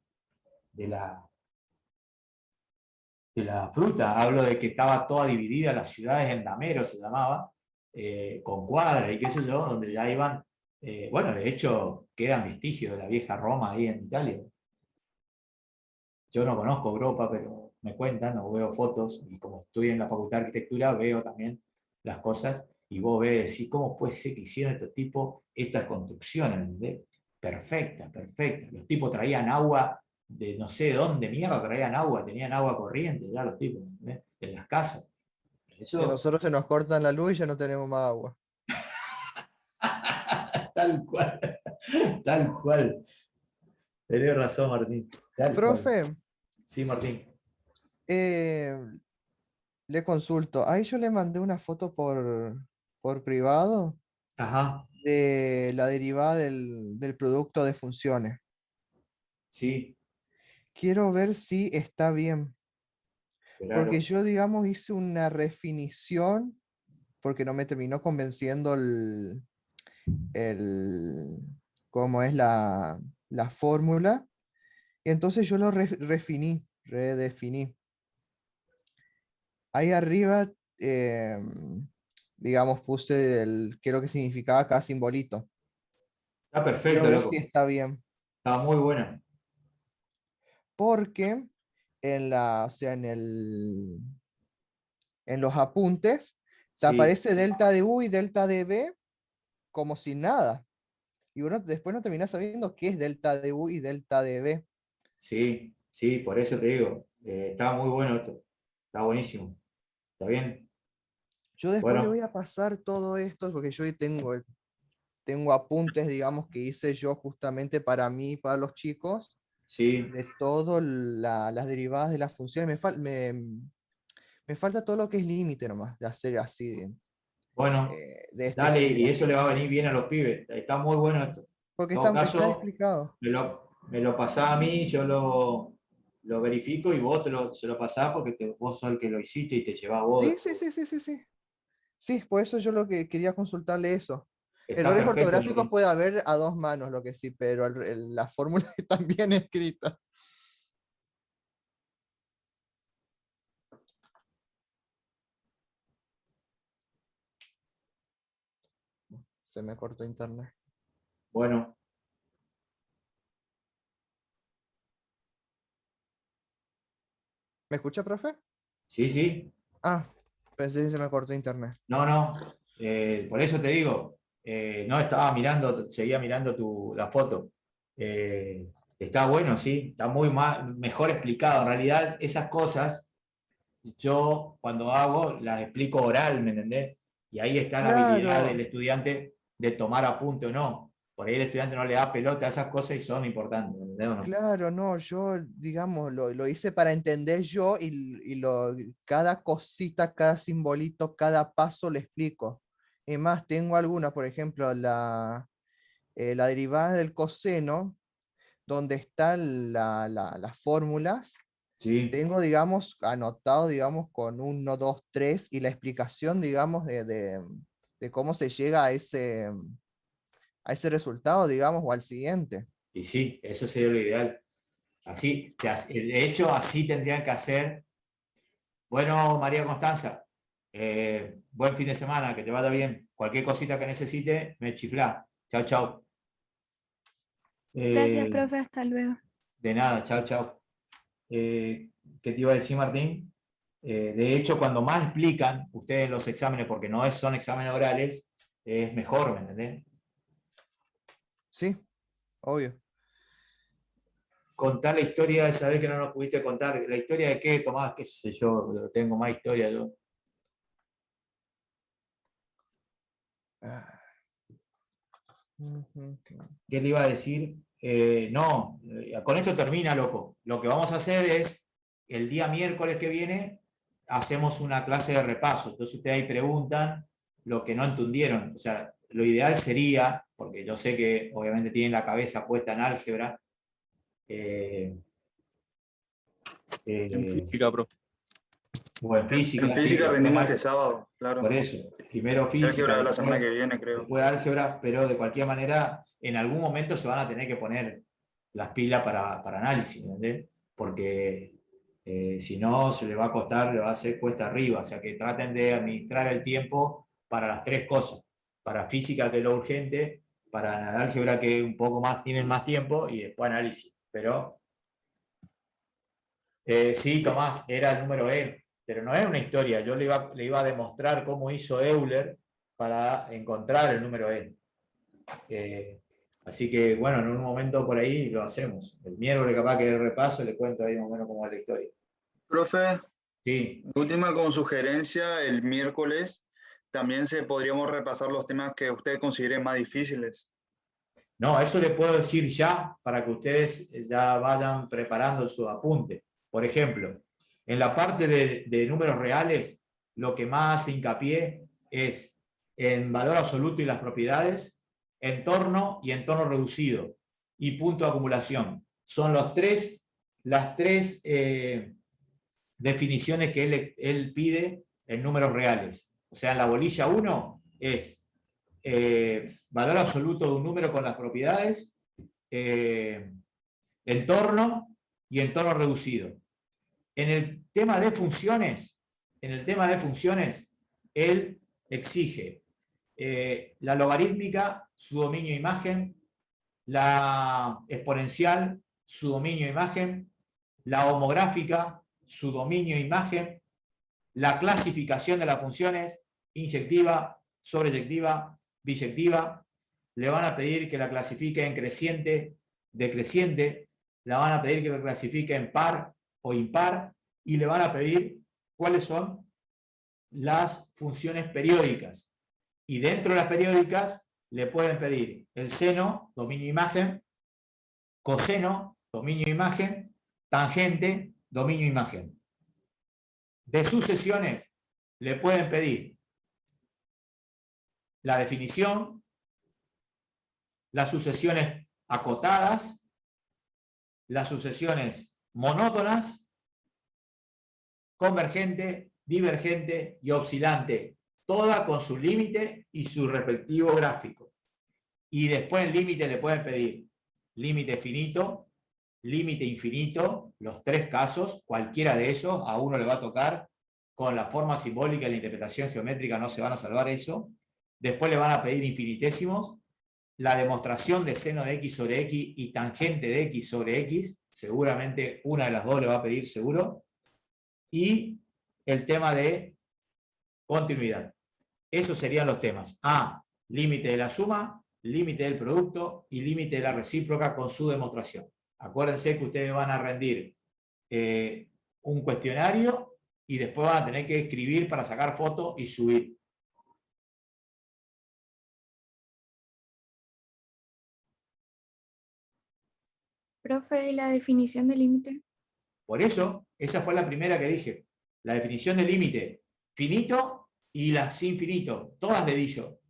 de la fruta, hablo de que estaba toda dividida, las ciudades en dameros se llamaba, con cuadras y qué sé yo, donde ya iban, bueno, de hecho quedan vestigios de la vieja Roma ahí en Italia. Yo no conozco Europa, pero me cuentan o veo fotos, y como estoy en la Facultad de Arquitectura, veo también las cosas, y vos ves, ¿y cómo puede ser que hicieron estos tipos estas construcciones? ¿Entendés? Perfecta, perfecta. Los tipos traían agua de no sé de dónde mierda traían agua, tenían agua corriente ya los tipos, ¿entendés? En las casas. Que Eso, nosotros se nos cortan la luz y ya no tenemos más agua. tal cual, tal cual. Tenés razón, Martín. Tal cual. Profe, Sí, Martín. eh, le consulto. Ahí yo le mandé una foto por privado Ajá, de la derivada del producto de funciones. sí, Quiero ver si está bien, porque claro. yo, digamos, hice una refinición, porque no me terminó convenciendo el- cómo es la fórmula, y entonces yo lo redefiní. Ahí arriba, digamos, puse qué es lo que significaba cada simbolito. Está Quiero perfecto, ver si loco. está bien. Está muy buena. Porque o sea, en los apuntes te Sí, aparece delta de U y delta de B como si nada. Y uno después no termina sabiendo qué es delta de U y delta de B. sí, sí, por eso te digo. Está muy bueno esto. Está buenísimo. ¿Está bien? Yo después le voy Bueno, a pasar todo esto porque yo tengo apuntes, digamos, que hice yo justamente para mí y para los chicos sí. de todas las derivadas de las funciones. Me falta todo lo que es límite nomás, de hacer así, Bueno, de este dale, y estilo. eso le va a venir bien a los pibes. Está muy bueno esto. En Porque todo está caso, explicado. me lo pasás a mí, yo lo verifico y vos se lo pasás porque vos sos el que lo hiciste y te llevás vos Sí, sí, después. sí, sí, sí, sí. Sí, por eso yo lo que quería consultarle eso. Está Errores perfecto, ortográficos Martín. puede haber a dos manos, lo que sí, pero la fórmula está bien escrita. Se me cortó internet. Bueno, ¿Me escucha, profe? sí, sí. Ah, pensé que se me cortó internet. No, no. Por eso te digo, no estaba mirando, seguía mirando la foto. Está bueno, sí, está muy mejor explicado. En realidad, esas cosas yo cuando hago las explico oral, ¿me entendés? Y ahí está la habilidad del Claro, estudiante de tomar apunte o no. Por ahí el estudiante no le da pelota a esas cosas y son importantes, ¿me entendés o no? claro, no, yo, digamos, lo hice para entender yo cada cosita, cada simbolito, cada paso le explico. Es más, tengo algunas, por ejemplo, la derivada del coseno, donde están las fórmulas, Sí. tengo, digamos, anotado, digamos, con 1, 2, 3, y la explicación, digamos, de cómo se llega a ese resultado, digamos, o al siguiente. Y sí, eso sería lo ideal. Así, de hecho, así tendrían que hacer. Bueno, María Constanza, buen fin de semana, que te vaya bien. Cualquier cosita que necesite, me chiflá. Chao, chao. Gracias, profe, hasta luego. De nada, chao, chao. ¿Qué te iba a decir, Martín? De hecho, cuando más explican ustedes los exámenes, porque no son exámenes orales, es mejor, ¿me entendés? Sí, obvio. Contar la historia de saber que no nos pudiste contar. ¿La historia de qué, Tomás? ¿Qué sé yo? Tengo más historia yo. ¿Qué le iba a decir? No, con esto termina, loco. Lo que vamos a hacer es, el día miércoles que viene, hacemos una clase de repaso. Entonces ustedes ahí preguntan lo que no entendieron. O sea, lo ideal sería, porque yo sé que obviamente tienen la cabeza puesta en álgebra, En física, profe. o en física. En física sí, rendimos este sábado, claro. Por eso, primero Álgebra física, la semana que viene, creo. después álgebra, pero de cualquier manera, en algún momento se van a tener que poner las pilas para análisis, ¿entendés? Porque si no, se les va a costar, le va a hacer cuesta arriba. O sea, que traten de administrar el tiempo para las tres cosas. Para física, que es lo urgente, para álgebra, que un poco más tienen más tiempo, y después análisis. Pero sí, Tomás, era el número E, pero no es una historia. Yo le iba a demostrar cómo hizo Euler para encontrar el número E. Así que, bueno, en un momento por ahí lo hacemos. El miércoles capaz que el repaso le cuento ahí más o menos cómo es la historia. Profe, Sí, última como sugerencia, el miércoles también podríamos repasar los temas que ustedes consideren más difíciles. no, eso le puedo decir ya para que ustedes ya vayan preparando su apunte. Por ejemplo, en la parte de números reales, lo que más hace hincapié es en valor absoluto y las propiedades, entorno y entorno reducido, y punto de acumulación. Son las tres definiciones que él pide en números reales. O sea, en la bolilla 1 es valor absoluto de un número con las propiedades, entorno y entorno reducido. En el tema de funciones, él exige la logarítmica, su dominio imagen, la exponencial, su dominio imagen, la homográfica, su dominio imagen, la clasificación de las funciones, inyectiva, sobreyectiva, biyectiva. Le van a pedir que la clasifique en creciente, decreciente, le van a pedir que la clasifique en par o impar, y le van a pedir cuáles son las funciones periódicas. Y dentro de las periódicas le pueden pedir el seno, dominio imagen, coseno, dominio imagen, tangente, dominio imagen. De sucesiones le pueden pedir la definición, las sucesiones acotadas, las sucesiones monótonas, convergente, divergente y oscilante, toda con su límite y su respectivo gráfico. Y después el límite le pueden pedir límite finito, límite infinito, los tres casos, cualquiera de esos, a uno le va a tocar. Con la forma simbólica y la interpretación geométrica no se van a salvar eso. Después le van a pedir infinitésimos, la demostración de seno de x sobre x y tangente de x sobre x, seguramente una de las dos le va a pedir seguro, y el tema de continuidad. Esos serían los temas. Límite de la suma, límite del producto y límite de la recíproca con su demostración. Acuérdense que ustedes van a rendir un cuestionario y después van a tener que escribir para sacar fotos y subir. Profe, ¿y la definición de límite? Por eso, esa fue la primera que dije. La definición de límite finito y las sin finito, todas dedillo.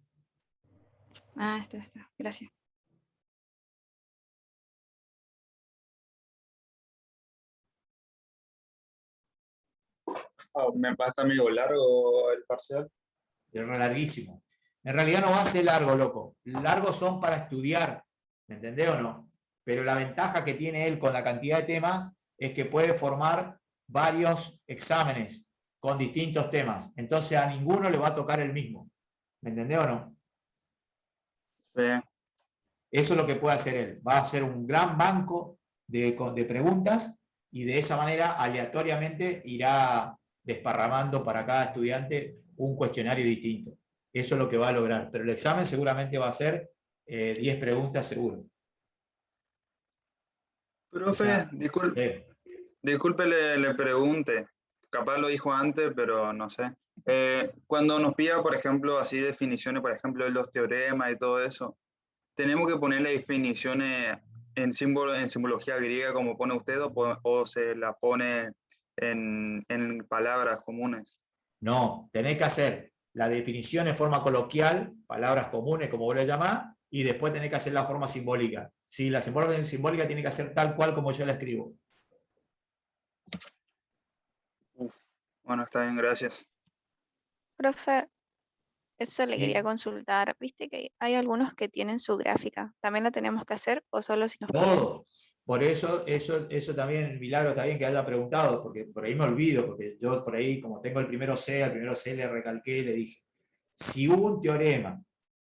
Está. Gracias. Me pasa medio largo el parcial. Es larguísimo. En realidad no va a ser largo, loco. Largos son para estudiar, ¿me entendés o no? Pero la ventaja que tiene él con la cantidad de temas es que puede formar varios exámenes con distintos temas. Entonces a ninguno le va a tocar el mismo. ¿Me entendés o no? Sí. Eso es lo que puede hacer él. Va a hacer un gran banco de preguntas y de esa manera aleatoriamente irá desparramando para cada estudiante un cuestionario distinto. Eso es lo que va a lograr. Pero el examen seguramente va a ser 10 preguntas seguro. Profe, disculpe, le pregunte. Capaz lo dijo antes, pero no sé. Cuando nos pida, por ejemplo, así definiciones, por ejemplo, de los teoremas y todo eso, ¿tenemos que poner las definiciones en simbología griega como pone usted o se la pone en palabras comunes? No, tenés que hacer la definición en forma coloquial, palabras comunes como vos le llamás, y después tenés que hacer la forma simbólica. Sí, la simbólica tiene que hacer tal cual como yo la escribo. Bueno, está bien, gracias. Profe, eso le Sí. quería consultar. Viste que hay algunos que tienen su gráfica. ¿También la tenemos que hacer o solo si nos piden? Todo. Por eso también, Milagro, está bien que haya preguntado, porque por ahí me olvido, porque yo por ahí, como tengo el primero C, al primero C le recalqué, le dije, si un teorema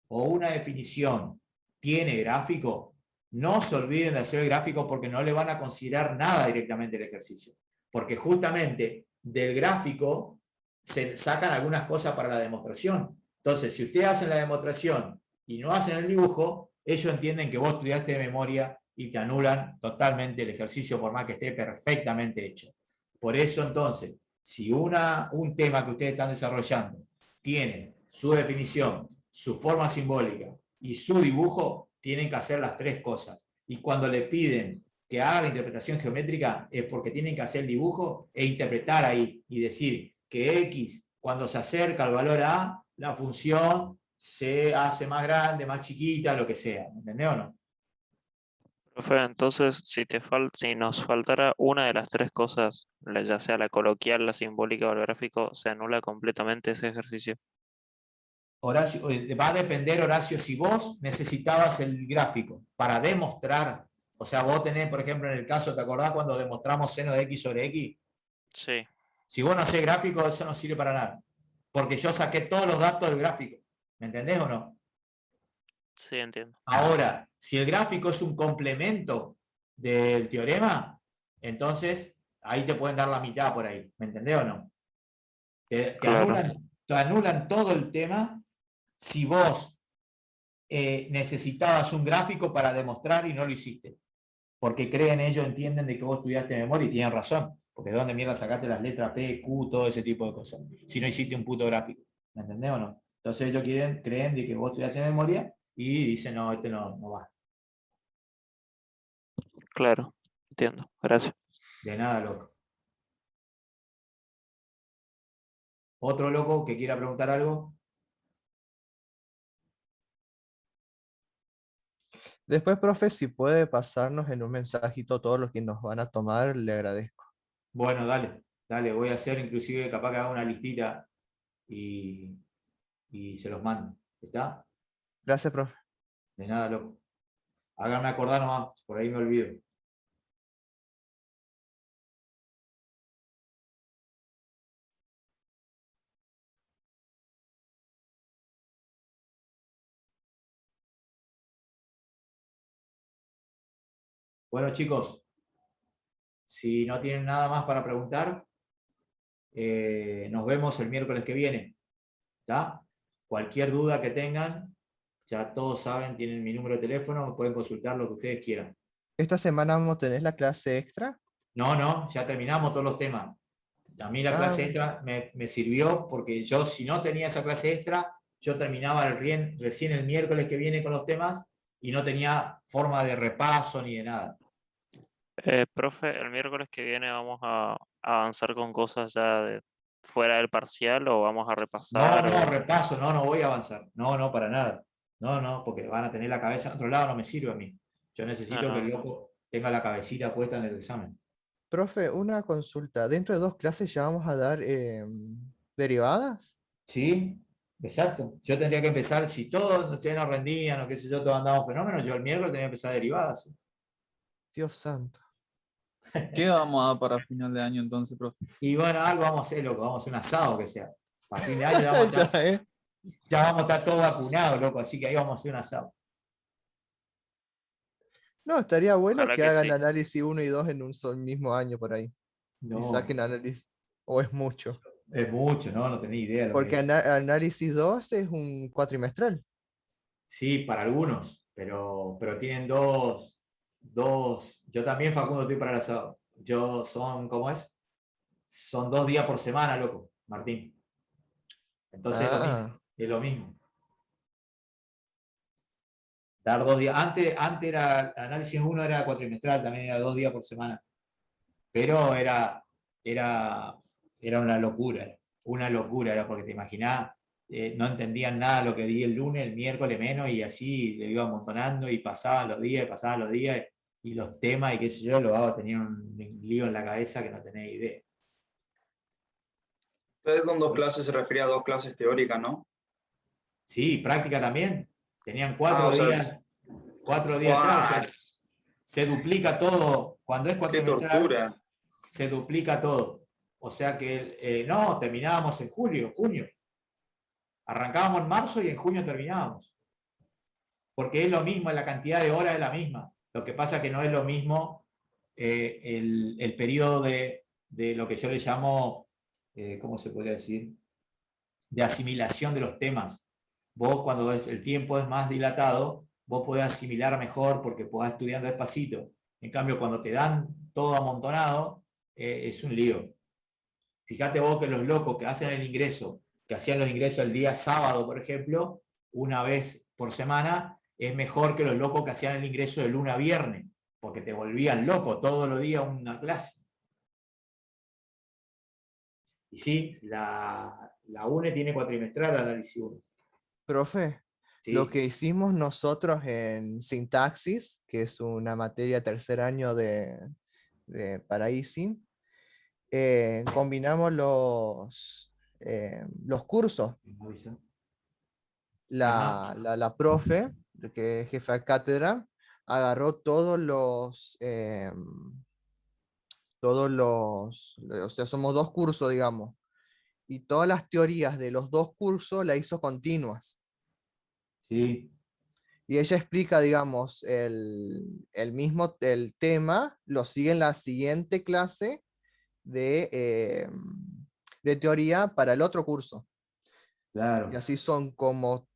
o una definición tiene gráfico, no se olviden de hacer el gráfico porque no le van a considerar nada directamente el ejercicio. Porque justamente del gráfico se sacan algunas cosas para la demostración. Entonces, si ustedes hacen la demostración y no hacen el dibujo, ellos entienden que vos estudiaste de memoria y te anulan totalmente el ejercicio por más que esté perfectamente hecho. Por eso entonces, si un tema que ustedes están desarrollando tiene su definición, su forma simbólica y su dibujo, tienen que hacer las tres cosas. Y cuando le piden que haga la interpretación geométrica es porque tienen que hacer el dibujo e interpretar ahí y decir que X, cuando se acerca al valor A, la función se hace más grande, más chiquita, lo que sea. ¿Entendés o no? Profe, entonces, si nos faltara una de las tres cosas, ya sea la coloquial, la simbólica o el gráfico, se anula completamente ese ejercicio. Horacio, va a depender, Horacio, si vos necesitabas el gráfico para demostrar, o sea, vos tenés, por ejemplo, en el caso, ¿te acordás cuando demostramos seno de X sobre X? Sí. Si vos no hacés gráfico, eso no sirve para nada, porque yo saqué todos los datos del gráfico, ¿me entendés o no? Sí, entiendo. Ahora, si el gráfico es un complemento del teorema, entonces ahí te pueden dar la mitad por ahí, ¿me entendés o no? Te anulan todo el tema si vos necesitabas un gráfico para demostrar y no lo hiciste. Porque creen ellos, entienden de que vos estudiaste memoria y tienen razón. Porque de dónde mierda sacaste las letras P, Q, todo ese tipo de cosas. Si no hiciste un puto gráfico. ¿Me entendés o no? Entonces ellos creen de que vos estudiaste memoria y dicen, no, este no va. Claro, entiendo. Gracias. De nada, loco. ¿Otro loco que quiera preguntar algo? Después, profe, si puede pasarnos en un mensajito todos los que nos van a tomar, le agradezco. Bueno, dale, voy a hacer inclusive capaz que haga una listita y se los mando. ¿Está? Gracias, profe. De nada, loco. Háganme acordar nomás, por ahí me olvido. Bueno, chicos, si no tienen nada más para preguntar, nos vemos el miércoles que viene. ¿Está? Cualquier duda que tengan, ya todos saben, tienen mi número de teléfono, pueden consultar lo que ustedes quieran. ¿Esta semana vamos a tener la clase extra? No, ya terminamos todos los temas. A mí la clase extra me sirvió porque yo, si no tenía esa clase extra, yo terminaba recién el miércoles que viene con los temas y no tenía forma de repaso ni de nada. Profe, el miércoles que viene vamos a avanzar con cosas ya fuera del parcial o vamos a repasar. Repaso, no voy a avanzar. No, para nada. No, porque van a tener la cabeza en otro lado, no me sirve a mí. Yo necesito que el loco tenga la cabecita puesta en el examen. Profe, una consulta. ¿Dentro de 2 clases ya vamos a dar derivadas? Sí, exacto. Yo tendría que empezar, si todos ustedes no rendían o qué sé yo, todos andaban fenómenos, yo el miércoles tenía que empezar derivadas. Dios santo. ¿Qué vamos a dar para final de año entonces, profe? Y bueno, algo vamos a hacer, loco, vamos a hacer un asado que sea. Para fin de año ya vamos a Ya, estar, ya vamos a estar todos vacunados, loco, así que ahí vamos a hacer un asado. No, estaría bueno Ojalá que que hagan sí. análisis 1 y 2 en un solo mismo año por ahí. Y No, saquen análisis. O es mucho. es mucho, ¿no? No tenía idea de lo que Porque es. análisis 2 es un cuatrimestral. Sí, para algunos, pero tienen dos. Yo también, Facundo, estoy para el asado. ¿Cómo es? Son 2 días por semana, loco, Martín. Entonces es lo mismo. Ah, Es lo mismo. Dar 2 días. Antes era, análisis 1 era cuatrimestral, también era 2 días por semana. Pero era una locura. Una locura, era porque te imaginás, no entendían nada lo que di el lunes, el miércoles menos, y así le iba amontonando y pasaban los días, y los temas, y qué sé yo, los vagos tenían un lío en la cabeza que no tenéis idea. Ustedes con 2 clases se refiere a 2 clases teóricas, ¿no? Sí, práctica también. Tenían Ah, 4 o sea, días, 4 días, claro, o sea, se duplica todo. Cuando es qué cuatrimestral, tortura. se duplica todo. O sea que no, terminábamos en junio. Arrancábamos en marzo y en junio terminábamos. Porque es lo mismo, la cantidad de horas es la misma. Lo que pasa es que no es lo mismo el periodo de lo que yo le llamo, ¿cómo se podría decir? De asimilación de los temas. Vos cuando el tiempo es más dilatado, vos podés asimilar mejor porque podés estudiando despacito. En cambio, cuando te dan todo amontonado, es un lío. Fíjate vos que los locos que hacen el ingreso, que hacían los ingresos el día sábado, por ejemplo, una vez por semana, es mejor que los locos que hacían el ingreso de lunes a viernes, porque te volvían loco todos los días una clase. Y sí, la UNE tiene cuatrimestral análisis 1. profe, Sí. lo que hicimos nosotros en sintaxis, que es una materia tercer año para ISIM, combinamos los cursos. La profe, que es jefa de cátedra, agarró o sea, somos 2 cursos, digamos, y todas las teorías de los 2 cursos la hizo continuas. Sí. Y ella explica, digamos, el tema, lo sigue en la siguiente clase de teoría para el otro curso. Claro. Y así son como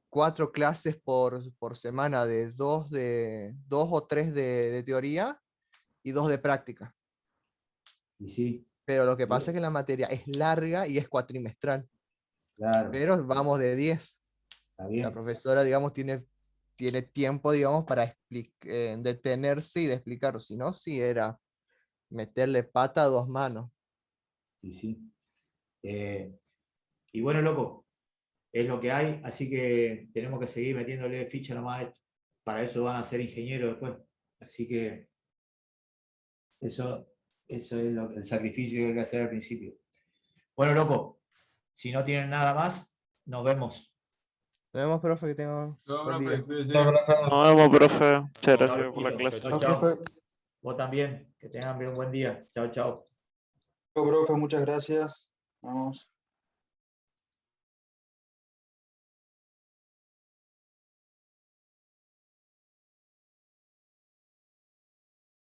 4 clases por semana, de 2 o 3 de teoría y 2 de práctica. Y sí. Pero lo que pasa es que la materia es larga y es cuatrimestral. Claro. Pero vamos de 10. Está bien. La profesora, digamos, tiene tiempo, digamos, para detenerse y de explicar. Si no, sí era meterle pata a 2 manos. Sí, sí. Y bueno, loco, es lo que hay, así que tenemos que seguir metiéndole ficha nomás a esto. Para eso van a ser ingenieros después. Así que eso es el sacrificio que hay que hacer al principio. Bueno, loco, si no tienen nada más, nos vemos. Nos vemos, profe, que tengan buen día. Nos vemos, profe. Muchas gracias por la clase. Chao, chao. Vos también, que tengan un buen día. Chao, chao. Profe, muchas gracias. Vamos.